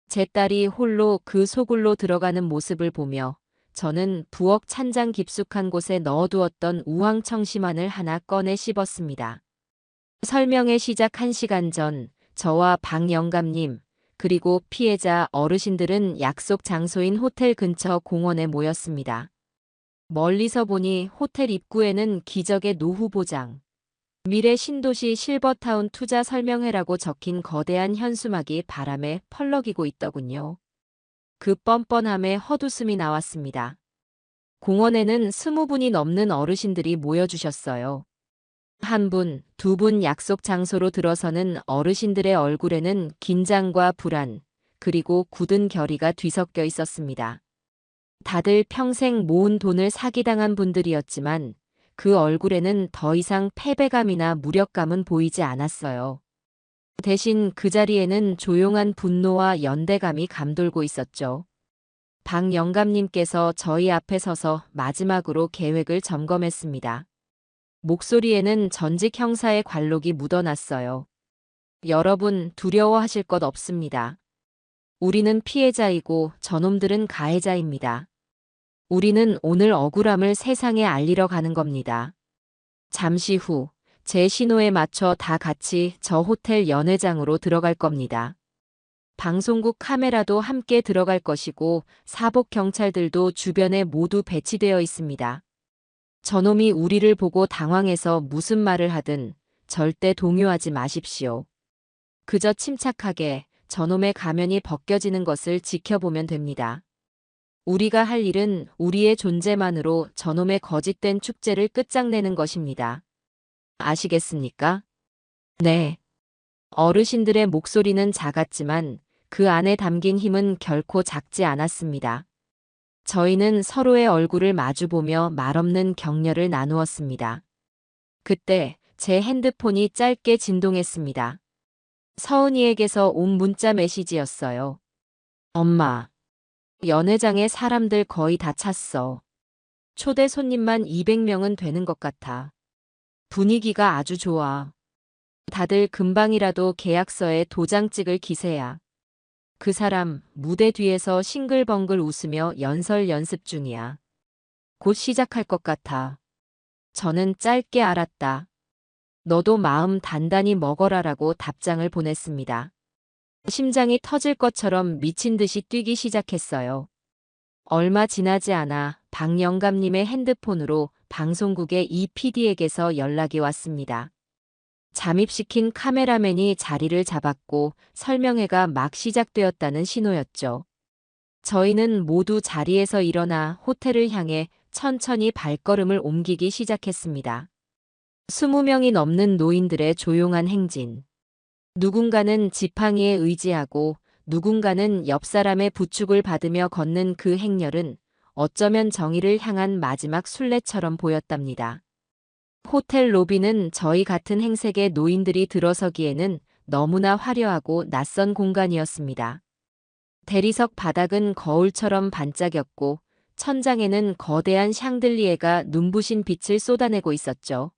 제 딸이 홀로 그 소굴로 들어가는 모습을 보며 저는 부엌 찬장 깊숙한 곳에 넣어두었던 우황청심환을 하나 꺼내 씹었습니다. 설명회 시작 1시간 전 저와 박 영감님 그리고 피해자 어르신들은 약속 장소인 호텔 근처 공원에 모였습니다. 멀리서 보니 호텔 입구에는 기적의 노후보장, 미래 신도시 실버타운 투자 설명회라고 적힌 거대한 현수막이 바람에 펄럭이고 있더군요. 그 뻔뻔함에 헛웃음이 나왔습니다. 공원에는 20분이 넘는 어르신들이 모여주셨어요. 한 분, 두 분 약속 장소로 들어서는 어르신들의 얼굴에는 긴장과 불안, 그리고 굳은 결의가 뒤섞여 있었습니다. 다들 평생 모은 돈을 사기당한 분들이었지만 그 얼굴에는 더 이상 패배감이나 무력감은 보이지 않았어요. 대신 그 자리에는 조용한 분노와 연대감이 감돌고 있었죠. 박 영감님께서 저희 앞에 서서 마지막으로 계획을 점검했습니다. 목소리에는 전직 형사의 관록이 묻어났어요. 여러분 두려워하실 것 없습니다. 우리는 피해자이고 저놈들은 가해자입니다. 우리는 오늘 억울함을 세상에 알리러 가는 겁니다. 잠시 후 제 신호에 맞춰 다 같이 저 호텔 연회장으로 들어갈 겁니다. 방송국 카메라도 함께 들어갈 것이고 사복 경찰들도 주변에 모두 배치되어 있습니다. 저놈이 우리를 보고 당황해서 무슨 말을 하든 절대 동요하지 마십시오. 그저 침착하게 저놈의 가면이 벗겨지는 것을 지켜보면 됩니다. 우리가 할 일은 우리의 존재만으로 저놈의 거짓된 축제를 끝장내는 것입니다. 아시겠습니까? 네. 어르신들의 목소리는 작았지만 그 안에 담긴 힘은 결코 작지 않았습니다. 저희는 서로의 얼굴을 마주보며 말없는 격려를 나누었습니다. 그때 제 핸드폰이 짧게 진동했습니다. 서은이에게서 온 문자 메시지였어요. 엄마. 연회장에 사람들 거의 다 찼어. 초대 손님만 200명은 되는 것 같아. 분위기가 아주 좋아. 다들 금방이라도 계약서에 도장 찍을 기세야. 그 사람 무대 뒤에서 싱글벙글 웃으며 연설 연습 중이야. 곧 시작할 것 같아. 저는 짧게 알았다. 너도 마음 단단히 먹어라라고 답장을 보냈습니다. 심장이 터질 것처럼 미친 듯이 뛰기 시작했어요. 얼마 지나지 않아 박 영감님의 핸드폰으로 방송국의 이 PD에게서 연락이 왔습니다. 잠입시킨 카메라맨이 자리를 잡았고 설명회가 막 시작되었다는 신호였죠. 저희는 모두 자리에서 일어나 호텔을 향해 천천히 발걸음을 옮기기 시작했습니다. 20명이 넘는 노인들의 조용한 행진. 누군가는 지팡이에 의지하고 누군가는 옆 사람의 부축을 받으며 걷는 그 행렬은 어쩌면 정의를 향한 마지막 순례처럼 보였답니다. 호텔 로비는 저희 같은 행색의 노인들이 들어서기에는 너무나 화려하고 낯선 공간이었습니다. 대리석 바닥은 거울처럼 반짝였고 천장에는 거대한 샹들리에가 눈부신 빛을 쏟아내고 있었죠.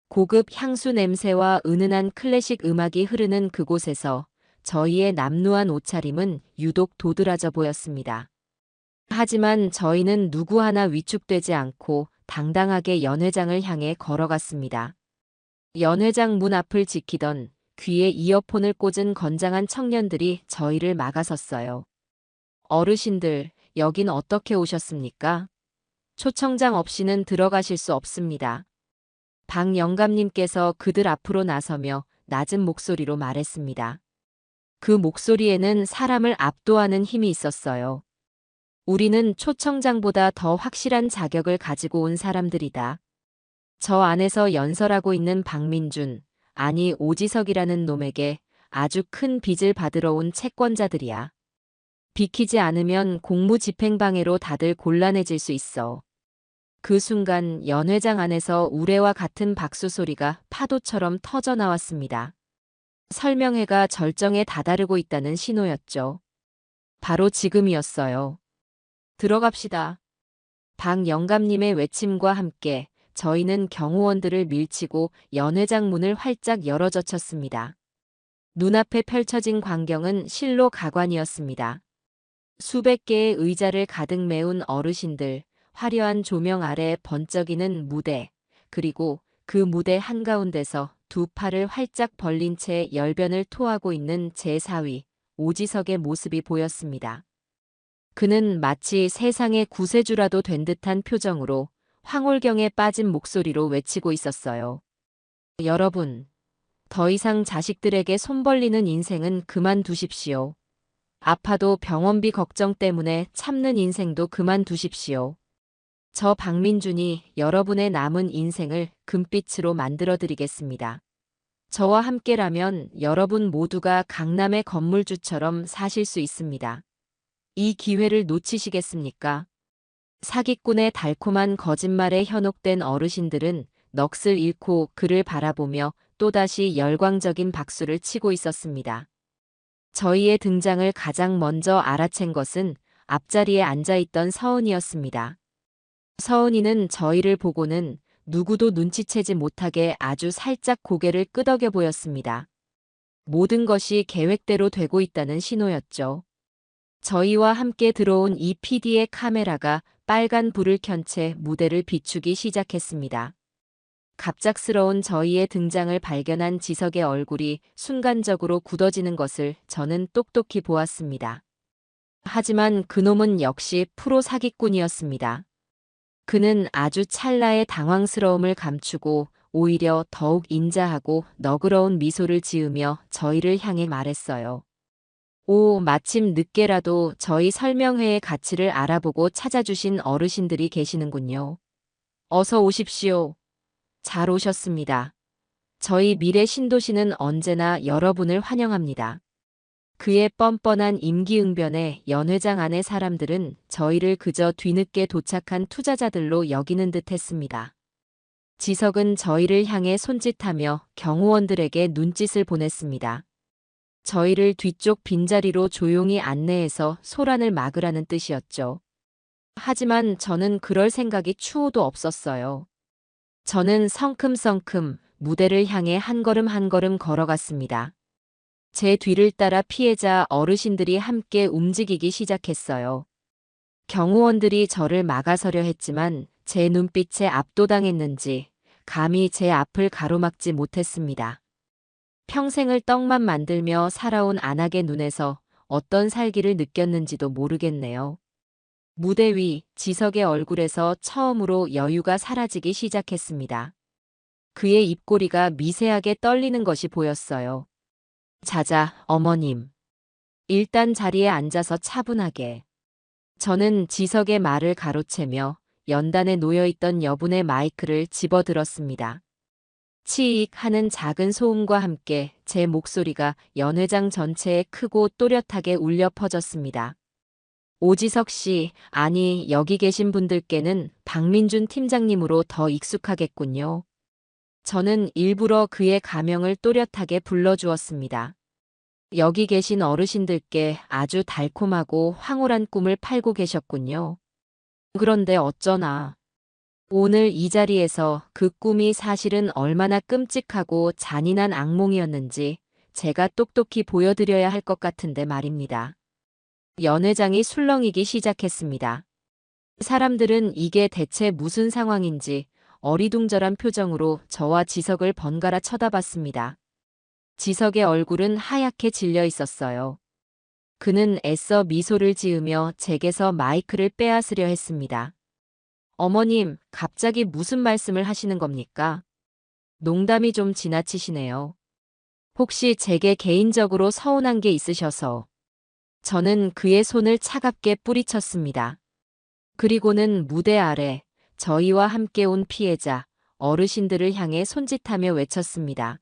고급 향수 냄새와 은은한 클래식 음악이 흐르는 그곳에서 저희의 남루한 옷차림은 유독 도드라져 보였습니다. 하지만 저희는 누구 하나 위축되지 않고 당당하게 연회장을 향해 걸어갔습니다. 연회장 문 앞을 지키던 귀에 이어폰을 꽂은 건장한 청년들이 저희를 막아섰어요. 어르신들, 여긴 어떻게 오셨습니까? 초청장 없이는 들어가실 수 없습니다. 박 영감님께서 그들 앞으로 나서며 낮은 목소리로 말했습니다. 그 목소리에는 사람을 압도하는 힘이 있었어요. 우리는 초청장보다 더 확실한 자격을 가지고 온 사람들이다. 저 안에서 연설하고 있는 박민준, 아니 오지석이라는 놈에게 아주 큰 빚을 받으러 온 채권자들이야. 비키지 않으면 공무집행방해로 다들 곤란해질 수 있어. 그 순간 연회장 안에서 우레와 같은 박수 소리가 파도처럼 터져 나왔습니다. 설명회가 절정에 다다르고 있다는 신호였죠. 바로 지금이었어요. 들어갑시다. 박 영감님의 외침과 함께 저희는 경호원들을 밀치고 연회장 문을 활짝 열어젖혔습니다. 눈앞에 펼쳐진 광경은 실로 가관이었습니다. 수백 개의 의자를 가득 메운 어르신들, 화려한 조명 아래 번쩍이는 무대, 그리고 그 무대 한가운데서 두 팔을 활짝 벌린 채 열변을 토하고 있는 제4위 오지석의 모습이 보였습니다. 그는 마치 세상의 구세주라도 된 듯한 표정으로 황홀경에 빠진 목소리로 외치고 있었어요. 여러분, 더 이상 자식들에게 손 벌리는 인생은 그만두십시오. 아파도 병원비 걱정 때문에 참는 인생도 그만두십시오. 저 박민준이 여러분의 남은 인생을 금빛으로 만들어드리겠습니다. 저와 함께라면 여러분 모두가 강남의 건물주처럼 사실 수 있습니다. 이 기회를 놓치시겠습니까? 사기꾼의 달콤한 거짓말에 현혹된 어르신들은 넋을 잃고 그를 바라보며 또다시 열광적인 박수를 치고 있었습니다. 저희의 등장을 가장 먼저 알아챈 것은 앞자리에 앉아있던 서은이었습니다. 서은이는 저희를 보고는 누구도 눈치채지 못하게 아주 살짝 고개를 끄덕여 보였습니다. 모든 것이 계획대로 되고 있다는 신호였죠. 저희와 함께 들어온 이 PD의 카메라가 빨간 불을 켠 채 무대를 비추기 시작했습니다. 갑작스러운 저희의 등장을 발견한 지석의 얼굴이 순간적으로 굳어지는 것을 저는 똑똑히 보았습니다. 하지만 그놈은 역시 프로 사기꾼이었습니다. 그는 아주 찰나의 당황스러움을 감추고 오히려 더욱 인자하고 너그러운 미소를 지으며 저희를 향해 말했어요. 오, 마침 늦게라도 저희 설명회의 가치를 알아보고 찾아주신 어르신들이 계시는군요. 어서 오십시오. 잘 오셨습니다. 저희 미래 신도시는 언제나 여러분을 환영합니다. 그의 뻔뻔한 임기응변에 연회장 안의 사람들은 저희를 그저 뒤늦게 도착한 투자자들로 여기는 듯 했습니다. 지석은 저희를 향해 손짓하며 경호원들에게 눈짓을 보냈습니다. 저희를 뒤쪽 빈자리로 조용히 안내해서 소란을 막으라는 뜻이었죠. 하지만 저는 그럴 생각이 추호도 없었어요. 저는 성큼성큼 무대를 향해 한 걸음 한 걸음 걸어갔습니다. 제 뒤를 따라 피해자 어르신들이 함께 움직이기 시작했어요. 경호원들이 저를 막아서려 했지만 제 눈빛에 압도당했는지 감히 제 앞을 가로막지 못했습니다. 평생을 떡만 만들며 살아온 안악의 눈에서 어떤 살기를 느꼈는지도 모르겠네요. 무대 위 지석의 얼굴에서 처음으로 여유가 사라지기 시작했습니다. 그의 입꼬리가 미세하게 떨리는 것이 보였어요. 자자, 어머님. 일단 자리에 앉아서 차분하게. 저는 지석의 말을 가로채며 연단에 놓여있던 여분의 마이크를 집어들었습니다. 치익 하는 작은 소음과 함께 제 목소리가 연회장 전체에 크고 또렷하게 울려 퍼졌습니다. 오지석 씨, 아니 여기 계신 분들께는 박민준 팀장님으로 더 익숙하겠군요. 저는 일부러 그의 가명을 또렷하게 불러주었습니다. 여기 계신 어르신들께 아주 달콤하고 황홀한 꿈을 팔고 계셨군요. 그런데 어쩌나. 오늘 이 자리에서 그 꿈이 사실은 얼마나 끔찍하고 잔인한 악몽이었는지 제가 똑똑히 보여드려야 할 것 같은데 말입니다. 연회장이 술렁이기 시작했습니다. 사람들은 이게 대체 무슨 상황인지 어리둥절한 표정으로 저와 지석을 번갈아 쳐다봤습니다. 지석의 얼굴은 하얗게 질려 있었어요. 그는 애써 미소를 지으며 제게서 마이크를 빼앗으려 했습니다. 어머님, 갑자기 무슨 말씀을 하시는 겁니까? 농담이 좀 지나치시네요. 혹시 제게 개인적으로 서운한 게 있으셔서. 저는 그의 손을 차갑게 뿌리쳤습니다. 그리고는 무대 아래 저희와 함께 온 피해자, 어르신들을 향해 손짓하며 외쳤습니다.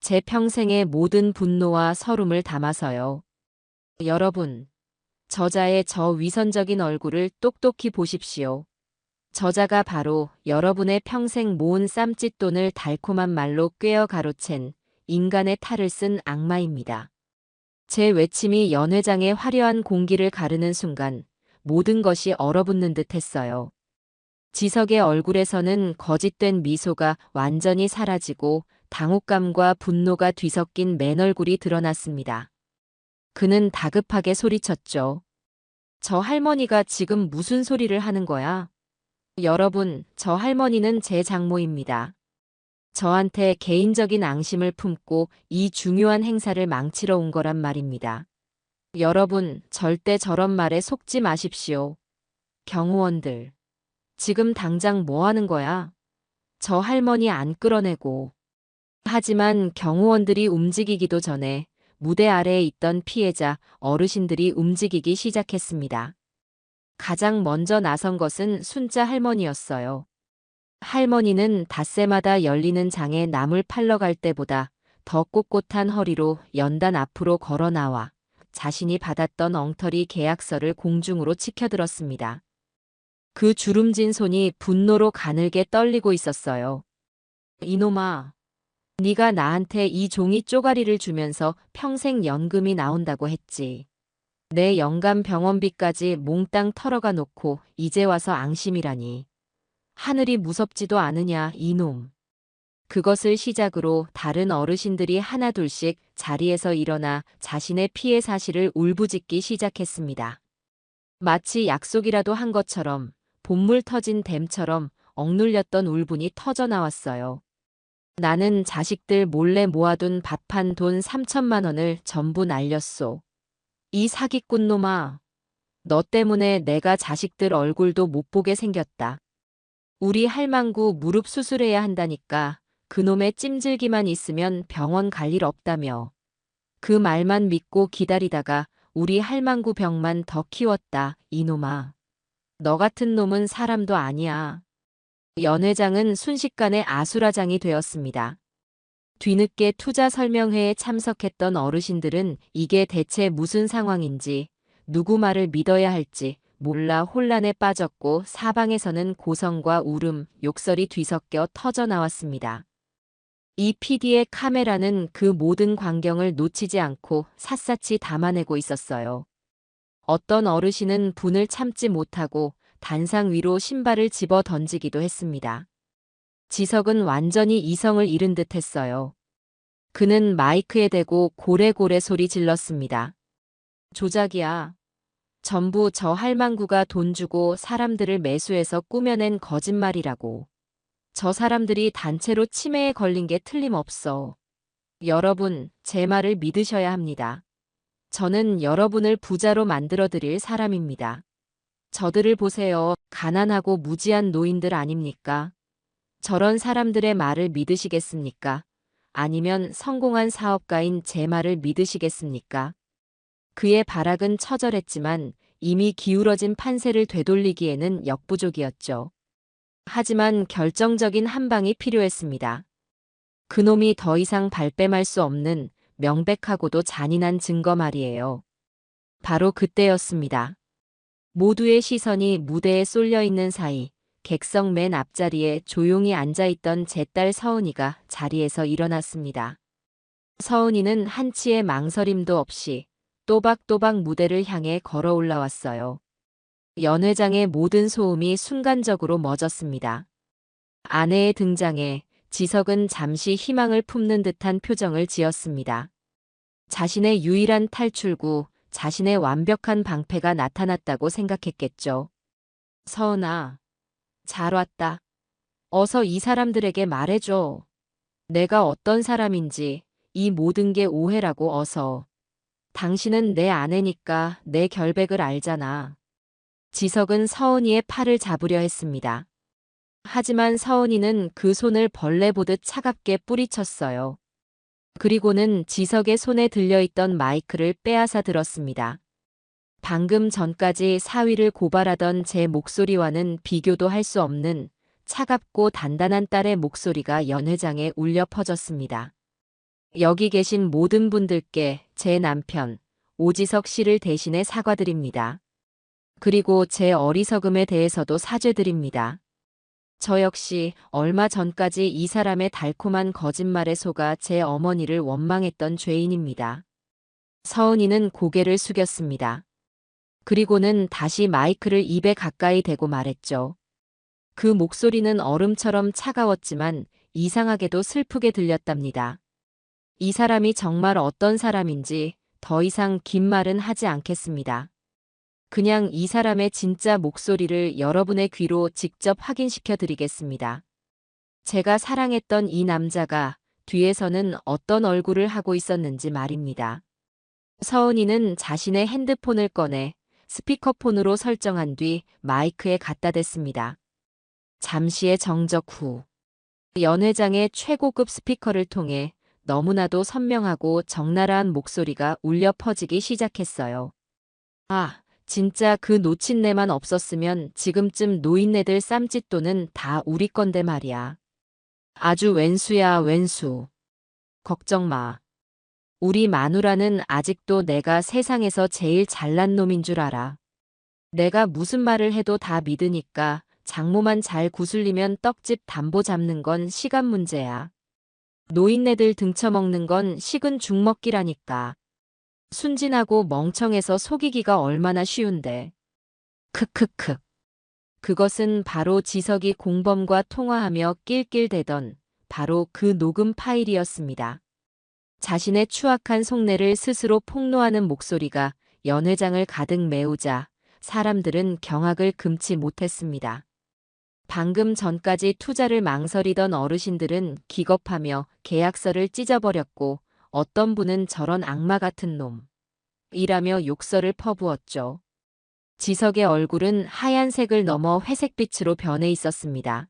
제 평생의 모든 분노와 서름을 담아서요. 여러분, 저자의 저 위선적인 얼굴을 똑똑히 보십시오. 저자가 바로 여러분의 평생 모은 쌈짓돈을 달콤한 말로 꿰어 가로챈 인간의 탈을 쓴 악마입니다. 제 외침이 연회장의 화려한 공기를 가르는 순간 모든 것이 얼어붙는 듯 했어요. 지석의 얼굴에서는 거짓된 미소가 완전히 사라지고 당혹감과 분노가 뒤섞인 맨얼굴이 드러났습니다. 그는 다급하게 소리쳤죠. 저 할머니가 지금 무슨 소리를 하는 거야? 여러분, 저 할머니는 제 장모입니다. 저한테 개인적인 앙심을 품고 이 중요한 행사를 망치러 온 거란 말입니다. 여러분, 절대 저런 말에 속지 마십시오. 경호원들, 지금 당장 뭐 하는 거야? 저 할머니 안 끌어내고. 하지만 경호원들이 움직이기도 전에 무대 아래에 있던 피해자, 어르신들이 움직이기 시작했습니다. 가장 먼저 나선 것은 순자 할머니였어요. 할머니는 닷새마다 열리는 장에 나물 팔러 갈 때보다 더 꼿꼿한 허리로 연단 앞으로 걸어 나와 자신이 받았던 엉터리 계약서를 공중으로 치켜들었습니다. 그 주름진 손이 분노로 가늘게 떨리고 있었어요. 이놈아, 네가 나한테 이 종이 쪼가리를 주면서 평생 연금이 나온다고 했지. 내 연간 병원비까지 몽땅 털어가 놓고 이제 와서 앙심이라니. 하늘이 무섭지도 않으냐, 이놈. 그것을 시작으로 다른 어르신들이 하나둘씩 자리에서 일어나 자신의 피해 사실을 울부짖기 시작했습니다. 마치 약속이라도 한 것처럼 본물 터진 댐처럼 억눌렸던 울분이 터져나왔어요. 나는 자식들 몰래 모아둔 밥한 돈 3천만 원을 전부 날렸소. 이 사기꾼 놈아. 너 때문에 내가 자식들 얼굴도 못 보게 생겼다. 우리 할망구 무릎 수술해야 한다니까 그놈의 찜질기만 있으면 병원 갈 일 없다며. 그 말만 믿고 기다리다가 우리 할망구 병만 더 키웠다, 이놈아. 너 같은 놈은 사람도 아니야. 연회장은 순식간에 아수라장이 되었습니다. 뒤늦게 투자 설명회에 참석했던 어르신들은 이게 대체 무슨 상황인지, 누구 말을 믿어야 할지 몰라 혼란에 빠졌고 사방에서는 고성과 울음, 욕설이 뒤섞여 터져나왔습니다. 이 PD의 카메라는 그 모든 광경을 놓치지 않고 샅샅이 담아내고 있었어요. 어떤 어르신은 분을 참지 못하고 단상 위로 신발을 집어 던지기도 했습니다. 지석은 완전히 이성을 잃은 듯 했어요. 그는 마이크에 대고 고래고래 소리 질렀습니다. 조작이야. 전부 저 할망구가 돈 주고 사람들을 매수해서 꾸며낸 거짓말이라고. 저 사람들이 단체로 치매에 걸린 게 틀림없어. 여러분, 제 말을 믿으셔야 합니다. 저는 여러분을 부자로 만들어드릴 사람입니다. 저들을 보세요. 가난하고 무지한 노인들 아닙니까? 저런 사람들의 말을 믿으시겠습니까? 아니면 성공한 사업가인 제 말을 믿으시겠습니까? 그의 발악은 처절했지만 이미 기울어진 판세를 되돌리기에는 역부족이었죠. 하지만 결정적인 한 방이 필요했습니다. 그놈이 더 이상 발뺌할 수 없는 명백하고도 잔인한 증거 말이에요. 바로 그때였습니다. 모두의 시선이 무대에 쏠려 있는 사이 객석 맨 앞자리에 조용히 앉아있던 제 딸 서은이가 자리에서 일어났습니다. 서은이는 한치의 망설임도 없이 또박또박 무대를 향해 걸어 올라왔어요. 연회장의 모든 소음이 순간적으로 멎었습니다. 아내의 등장에 지석은 잠시 희망을 품는 듯한 표정을 지었습니다. 자신의 유일한 탈출구, 자신의 완벽한 방패가 나타났다고 생각했겠죠. 서은아, 잘 왔다. 어서 이 사람들에게 말해줘. 내가 어떤 사람인지, 이 모든 게 오해라고 어서. 당신은 내 아내니까 내 결백을 알잖아. 지석은 서은이의 팔을 잡으려 했습니다. 하지만 서은이는 그 손을 벌레 보듯 차갑게 뿌리쳤어요. 그리고는 지석의 손에 들려있던 마이크를 빼앗아 들었습니다. 방금 전까지 사위를 고발하던 제 목소리와는 비교도 할 수 없는 차갑고 단단한 딸의 목소리가 연회장에 울려 퍼졌습니다. 여기 계신 모든 분들께 제 남편 오지석 씨를 대신해 사과드립니다. 그리고 제 어리석음에 대해서도 사죄드립니다. 저 역시 얼마 전까지 이 사람의 달콤한 거짓말에 속아 제 어머니를 원망했던 죄인입니다. 서은이는 고개를 숙였습니다. 그리고는 다시 마이크를 입에 가까이 대고 말했죠. 그 목소리는 얼음처럼 차가웠지만 이상하게도 슬프게 들렸답니다. 이 사람이 정말 어떤 사람인지 더 이상 긴 말은 하지 않겠습니다. 그냥 이 사람의 진짜 목소리를 여러분의 귀로 직접 확인시켜 드리겠습니다. 제가 사랑했던 이 남자가 뒤에서는 어떤 얼굴을 하고 있었는지 말입니다. 서은이는 자신의 핸드폰을 꺼내 스피커폰으로 설정한 뒤 마이크에 갖다 댔습니다. 잠시의 정적 후 연 회장의 최고급 스피커를 통해 너무나도 선명하고 적나라한 목소리가 울려 퍼지기 시작했어요. 아, 진짜 그 노친네만 없었으면 지금쯤 노인네들 쌈짓돈은 다 우리 건데 말이야. 아주 왼수야 왼수. 걱정 마. 우리 마누라는 아직도 내가 세상에서 제일 잘난 놈인 줄 알아. 내가 무슨 말을 해도 다 믿으니까 장모만 잘 구슬리면 떡집 담보 잡는 건 시간 문제야. 노인네들 등쳐먹는 건 식은 죽 먹기라니까. 순진하고 멍청해서 속이기가 얼마나 쉬운데. 크크크. 그것은 바로 지석이 공범과 통화하며 낄낄대던 바로 그 녹음 파일이었습니다. 자신의 추악한 속내를 스스로 폭로하는 목소리가 연 회장을 가득 메우자 사람들은 경악을 금치 못했습니다. 방금 전까지 투자를 망설이던 어르신들은 기겁하며 계약서를 찢어버렸고 어떤 분은 저런 악마 같은 놈이라며 욕설을 퍼부었죠. 지석의 얼굴은 하얀색을 넘어 회색빛으로 변해 있었습니다.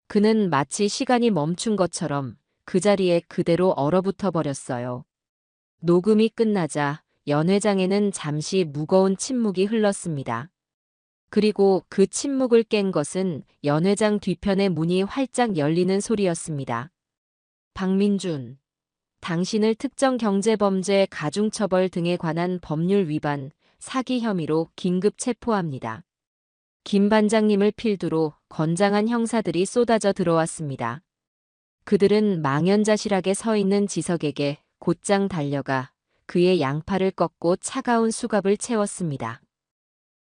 그는 마치 시간이 멈춘 것처럼 그 자리에 그대로 얼어붙어 버렸어요. 녹음이 끝나자 연 회장에는 잠시 무거운 침묵이 흘렀습니다. 그리고 그 침묵을 깬 것은 연 회장 뒤편의 문이 활짝 열리는 소리였습니다. 박민준, 당신을 특정경제범죄 가중처벌 등에 관한 법률 위반, 사기 혐의로 긴급 체포합니다. 김 반장님을 필두로 건장한 형사들이 쏟아져 들어왔습니다. 그들은 망연자실하게 서 있는 지석에게 곧장 달려가 그의 양팔을 꺾고 차가운 수갑을 채웠습니다.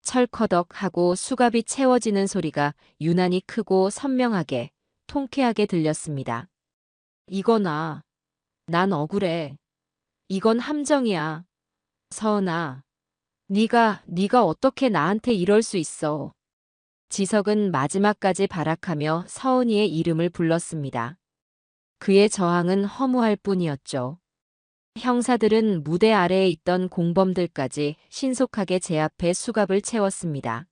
철커덕 하고 수갑이 채워지는 소리가 유난히 크고 선명하게, 통쾌하게 들렸습니다. 이거나, 난 억울해. 이건 함정이야. 서은아, 네가 어떻게 나한테 이럴 수 있어. 지석은 마지막까지 발악하며 서은이의 이름을 불렀습니다. 그의 저항은 허무할 뿐이었죠. 형사들은 무대 아래에 있던 공범들까지 신속하게 제압해 수갑을 채웠습니다.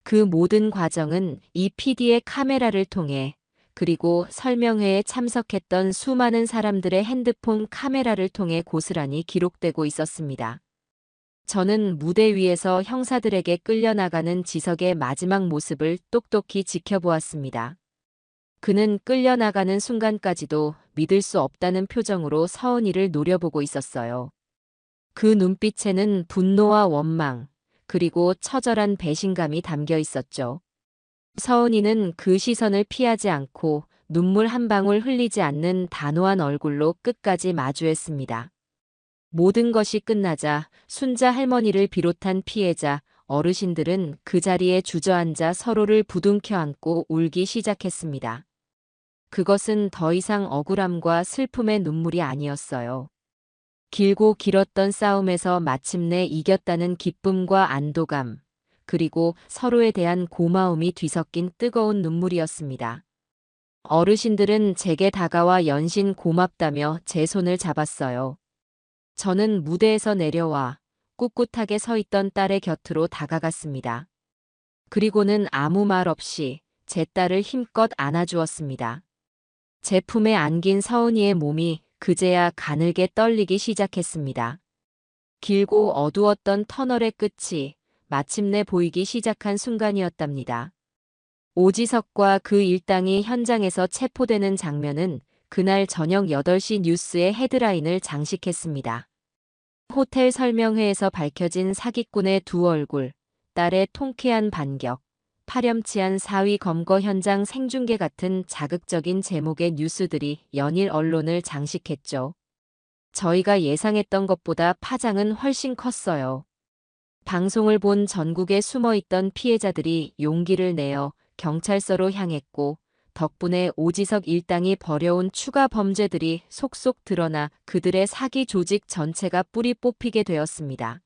그 모든 과정은 이 PD의 카메라를 통해 그리고 설명회에 참석했던 수많은 사람들의 핸드폰 카메라를 통해 고스란히 기록되고 있었습니다. 저는 무대 위에서 형사들에게 끌려나가는 지석의 마지막 모습을 똑똑히 지켜보았습니다. 그는 끌려나가는 순간까지도 믿을 수 없다는 표정으로 서은이를 노려보고 있었어요. 그 눈빛에는 분노와 원망, 그리고 처절한 배신감이 담겨 있었죠. 서은이는 그 시선을 피하지 않고 눈물 한 방울 흘리지 않는 단호한 얼굴로 끝까지 마주했습니다. 모든 것이 끝나자 순자 할머니를 비롯한 피해자, 어르신들은 그 자리에 주저앉아 서로를 부둥켜 안고 울기 시작했습니다. 그것은 더 이상 억울함과 슬픔의 눈물이 아니었어요. 길고 길었던 싸움에서 마침내 이겼다는 기쁨과 안도감, 그리고 서로에 대한 고마움이 뒤섞인 뜨거운 눈물이었습니다. 어르신들은 제게 다가와 연신 고맙다며 제 손을 잡았어요. 저는 무대에서 내려와 꿋꿋하게 서 있던 딸의 곁으로 다가갔습니다. 그리고는 아무 말 없이 제 딸을 힘껏 안아주었습니다. 제 품에 안긴 서은이의 몸이 그제야 가늘게 떨리기 시작했습니다. 길고 어두웠던 터널의 끝이 마침내 보이기 시작한 순간이었답니다. 오지석과 그 일당이 현장에서 체포되는 장면은 그날 저녁 8시 뉴스의 헤드라인을 장식했습니다. 호텔 설명회에서 밝혀진 사기꾼의 두 얼굴, 딸의 통쾌한 반격, 파렴치한 사위 검거 현장 생중계 같은 자극적인 제목의 뉴스들이 연일 언론을 장식했죠. 저희가 예상했던 것보다 파장은 훨씬 컸어요. 방송을 본 전국에 숨어있던 피해자들이 용기를 내어 경찰서로 향했고, 덕분에 오지석 일당이 벌여온 추가 범죄들이 속속 드러나 그들의 사기 조직 전체가 뿌리 뽑히게 되었습니다.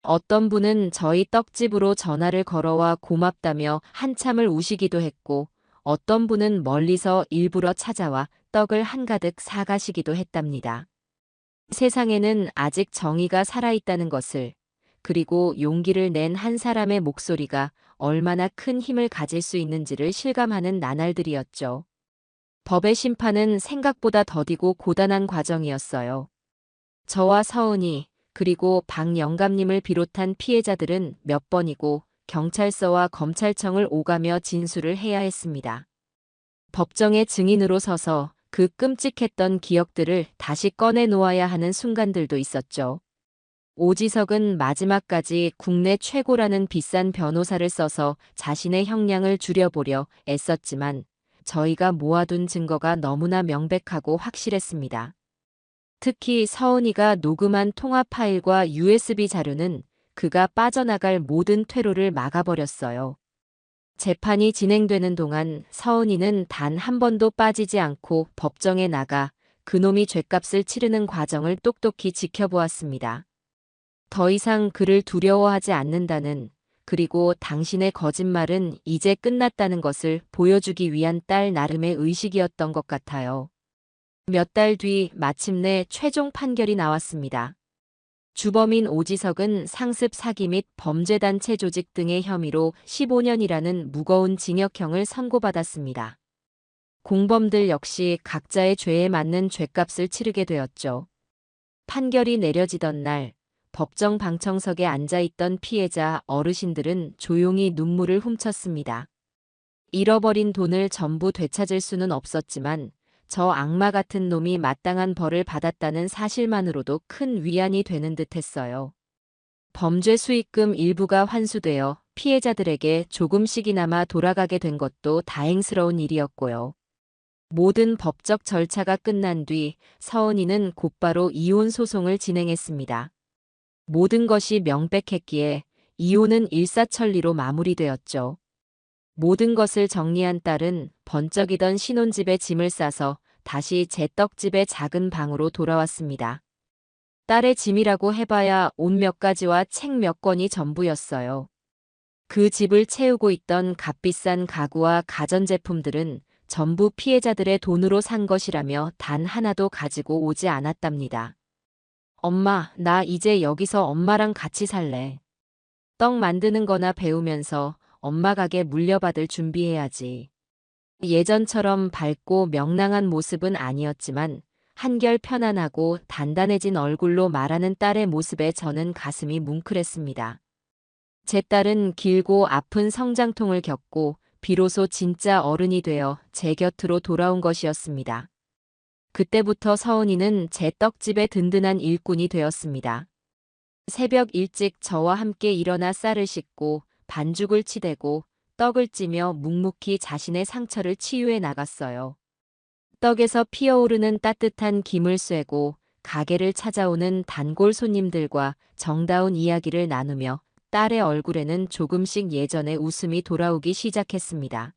어떤 분은 저희 떡집으로 전화를 걸어와 고맙다며 한참을 우시기도 했고, 어떤 분은 멀리서 일부러 찾아와 떡을 한가득 사가시기도 했답니다. 세상에는 아직 정의가 살아있다는 것을, 그리고 용기를 낸 한 사람의 목소리가 얼마나 큰 힘을 가질 수 있는지를 실감하는 나날들이었죠. 법의 심판은 생각보다 더디고 고단한 과정이었어요. 저와 서은이, 그리고 박 영감님을 비롯한 피해자들은 몇 번이고 경찰서와 검찰청을 오가며 진술을 해야 했습니다. 법정의 증인으로 서서 그 끔찍했던 기억들을 다시 꺼내 놓아야 하는 순간들도 있었죠. 오지석은 마지막까지 국내 최고라는 비싼 변호사를 써서 자신의 형량을 줄여보려 애썼지만 저희가 모아둔 증거가 너무나 명백하고 확실했습니다. 특히 서은이가 녹음한 통화 파일과 USB 자료는 그가 빠져나갈 모든 퇴로를 막아버렸어요. 재판이 진행되는 동안 서은이는 단 한 번도 빠지지 않고 법정에 나가 그놈이 죗값을 치르는 과정을 똑똑히 지켜보았습니다. 더 이상 그를 두려워하지 않는다는, 그리고 당신의 거짓말은 이제 끝났다는 것을 보여주기 위한 딸 나름의 의식이었던 것 같아요. 몇 달 뒤 마침내 최종 판결이 나왔습니다. 주범인 오지석은 상습 사기 및 범죄단체 조직 등의 혐의로 15년이라는 무거운 징역형을 선고받았습니다. 공범들 역시 각자의 죄에 맞는 죗값을 치르게 되었죠. 판결이 내려지던 날, 법정 방청석에 앉아있던 피해자 어르신들은 조용히 눈물을 훔쳤습니다. 잃어버린 돈을 전부 되찾을 수는 없었지만 저 악마 같은 놈이 마땅한 벌을 받았다는 사실만으로도 큰 위안이 되는 듯했어요. 범죄 수익금 일부가 환수되어 피해자들에게 조금씩이나마 돌아가게 된 것도 다행스러운 일이었고요. 모든 법적 절차가 끝난 뒤 서은이는 곧바로 이혼 소송을 진행했습니다. 모든 것이 명백했기에 이혼은 일사천리로 마무리되었죠. 모든 것을 정리한 딸은 번쩍이던 신혼집에 짐을 싸서 다시 제 떡집의 작은 방으로 돌아왔습니다. 딸의 짐이라고 해봐야 옷 몇 가지와 책 몇 권이 전부였어요. 그 집을 채우고 있던 값비싼 가구와 가전제품들은 전부 피해자들의 돈으로 산 것이라며 단 하나도 가지고 오지 않았답니다. 엄마, 나 이제 여기서 엄마랑 같이 살래. 떡 만드는 거나 배우면서 엄마 가게 물려받을 준비해야지. 예전처럼 밝고 명랑한 모습은 아니었지만 한결 편안하고 단단해진 얼굴로 말하는 딸의 모습에 저는 가슴이 뭉클했습니다. 제 딸은 길고 아픈 성장통을 겪고 비로소 진짜 어른이 되어 제 곁으로 돌아온 것이었습니다. 그때부터 서은이는 제 떡집의 든든한 일꾼이 되었습니다. 새벽 일찍 저와 함께 일어나 쌀을 씻고 반죽을 치대고 떡을 찌며 묵묵히 자신의 상처를 치유해 나갔어요. 떡에서 피어오르는 따뜻한 김을 쐬고 가게를 찾아오는 단골 손님들과 정다운 이야기를 나누며 딸의 얼굴에는 조금씩 예전의 웃음이 돌아오기 시작했습니다.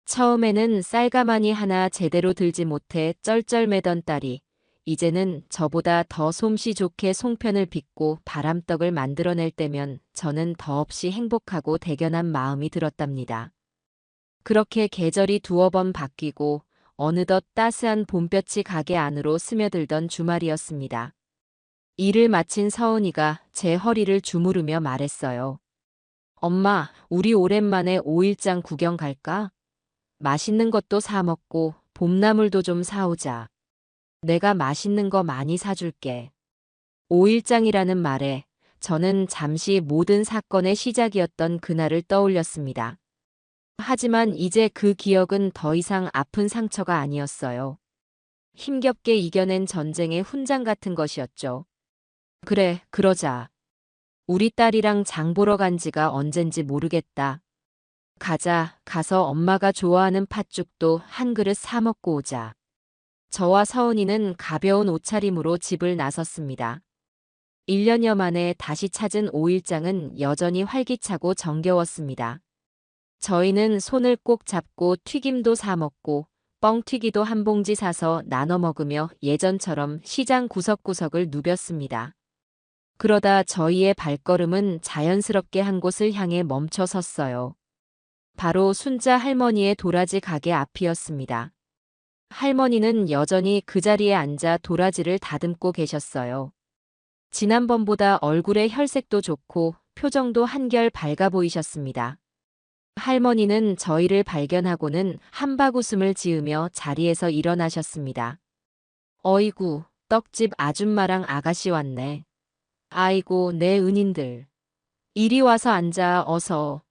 처음에는 쌀가마니 하나 제대로 들지 못해 쩔쩔매던 딸이 이제는 저보다 더 솜씨 좋게 송편을 빚고 바람떡을 만들어낼 때면 저는 더없이 행복하고 대견한 마음이 들었답니다. 그렇게 계절이 두어 번 바뀌고 어느덧 따스한 봄볕이 가게 안으로 스며들던 주말이었습니다. 일을 마친 서은이가 제 허리를 주무르며 말했어요. 엄마, 우리 오랜만에 오일장 구경 갈까? 맛있는 것도 사 먹고 봄나물도 좀 사오자. 내가 맛있는 거 많이 사줄게. 오일장이라는 말에 저는 잠시 모든 사건의 시작이었던 그날을 떠올렸습니다. 하지만 이제 그 기억은 더 이상 아픈 상처가 아니었어요. 힘겹게 이겨낸 전쟁의 훈장 같은 것이었죠. 그래, 그러자. 우리 딸이랑 장 보러 간 지가 언젠지 모르겠다. 가자, 가서 엄마가 좋아하는 팥죽도 한 그릇 사 먹고 오자. 저와 서은이는 가벼운 옷차림으로 집을 나섰습니다. 1년여 만에 다시 찾은 오일장은 여전히 활기차고 정겨웠습니다. 저희는 손을 꼭 잡고 튀김도 사 먹고 뻥튀기도 한 봉지 사서 나눠 먹으며 예전처럼 시장 구석구석을 누볐습니다. 그러다 저희의 발걸음은 자연스럽게 한 곳을 향해 멈춰 섰어요. 바로 순자 할머니의 도라지 가게 앞이었습니다. 할머니는 여전히 그 자리에 앉아 도라지를 다듬고 계셨어요. 지난번보다 얼굴의 혈색도 좋고 표정도 한결 밝아 보이셨습니다. 할머니는 저희를 발견하고는 한바구음을 지으며 자리에서 일어나셨습니다. 어이구, 떡집 아줌마랑 아가씨 왔네. 아이고, 내 은인들. 이리 와서 앉아, 어서.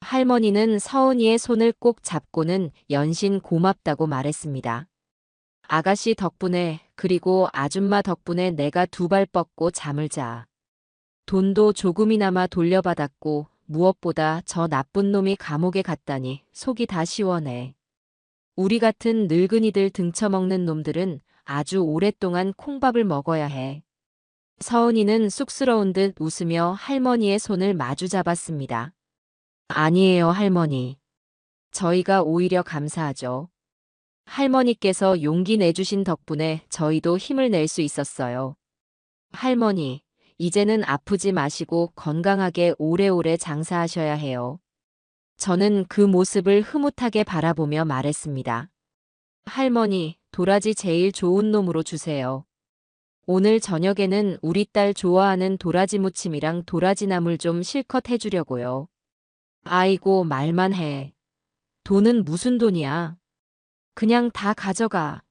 할머니는 서은이의 손을 꼭 잡고는 연신 고맙다고 말했습니다. 아가씨 덕분에 그리고 아줌마 덕분에 내가 두 발 뻗고 잠을 자. 돈도 조금이나마 돌려받았고 무엇보다 저 나쁜 놈이 감옥에 갔다니 속이 다 시원해. 우리 같은 늙은이들 등쳐먹는 놈들은 아주 오랫동안 콩밥을 먹어야 해. 서은이는 쑥스러운 듯 웃으며 할머니의 손을 마주 잡았습니다. 아니에요, 할머니. 저희가 오히려 감사하죠. 할머니께서 용기 내주신 덕분에 저희도 힘을 낼 수 있었어요. 할머니, 이제는 아프지 마시고 건강하게 오래오래 장사하셔야 해요. 저는 그 모습을 흐뭇하게 바라보며 말했습니다. 할머니, 도라지 제일 좋은 놈으로 주세요. 오늘 저녁에는 우리 딸 좋아하는 도라지 무침이랑 도라지나물 좀 실컷 해주려고요. 아이고, 말만 해. 돈은 무슨 돈이야. 그냥 다 가져가.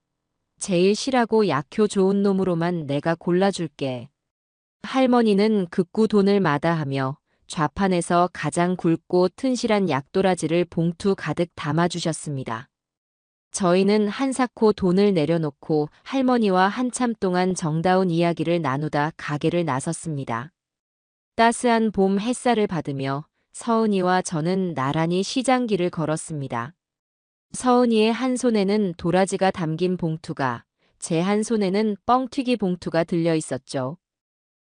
제일 실하고 약효 좋은 놈으로만 내가 골라줄게. 할머니는 극구 돈을 마다하며 좌판에서 가장 굵고 튼실한 약도라지를 봉투 가득 담아주셨습니다. 저희는 한사코 돈을 내려놓고 할머니와 한참 동안 정다운 이야기를 나누다 가게를 나섰습니다. 따스한 봄 햇살을 받으며 서은이와 저는 나란히 시장길을 걸었습니다. 서은이의 한 손에는 도라지가 담긴 봉투가, 제 한 손에는 뻥튀기 봉투가 들려 있었죠.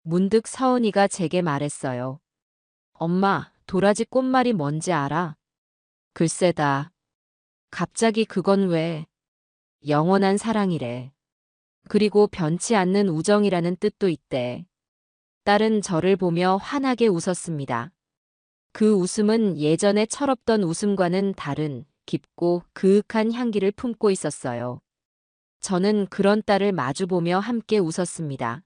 문득 서은이가 제게 말했어요. 엄마, 도라지 꽃말이 뭔지 알아? 글쎄다. 갑자기 그건 왜? 영원한 사랑이래. 그리고 변치 않는 우정이라는 뜻도 있대. 딸은 저를 보며 환하게 웃었습니다. 그 웃음은 예전의 철없던 웃음과는 다른 깊고 그윽한 향기를 품고 있었어요. 저는 그런 딸을 마주보며 함께 웃었습니다.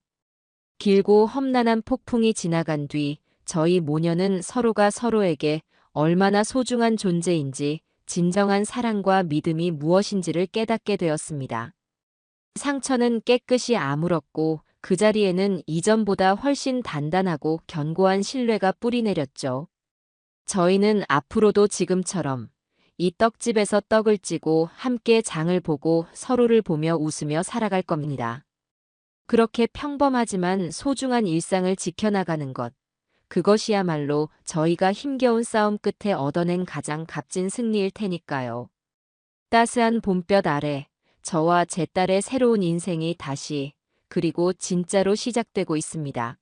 길고 험난한 폭풍이 지나간 뒤 저희 모녀는 서로가 서로에게 얼마나 소중한 존재인지 진정한 사랑과 믿음이 무엇인지를 깨닫게 되었습니다. 상처는 깨끗이 아물었고 그 자리에는 이전보다 훨씬 단단하고 견고한 신뢰가 뿌리내렸죠. 저희는 앞으로도 지금처럼 이 떡집에서 떡을 찌고 함께 장을 보고 서로를 보며 웃으며 살아갈 겁니다. 그렇게 평범하지만 소중한 일상을 지켜나가는 것, 그것이야말로 저희가 힘겨운 싸움 끝에 얻어낸 가장 값진 승리일 테니까요. 따스한 봄볕 아래 저와 제 딸의 새로운 인생이 다시, 그리고 진짜로 시작되고 있습니다.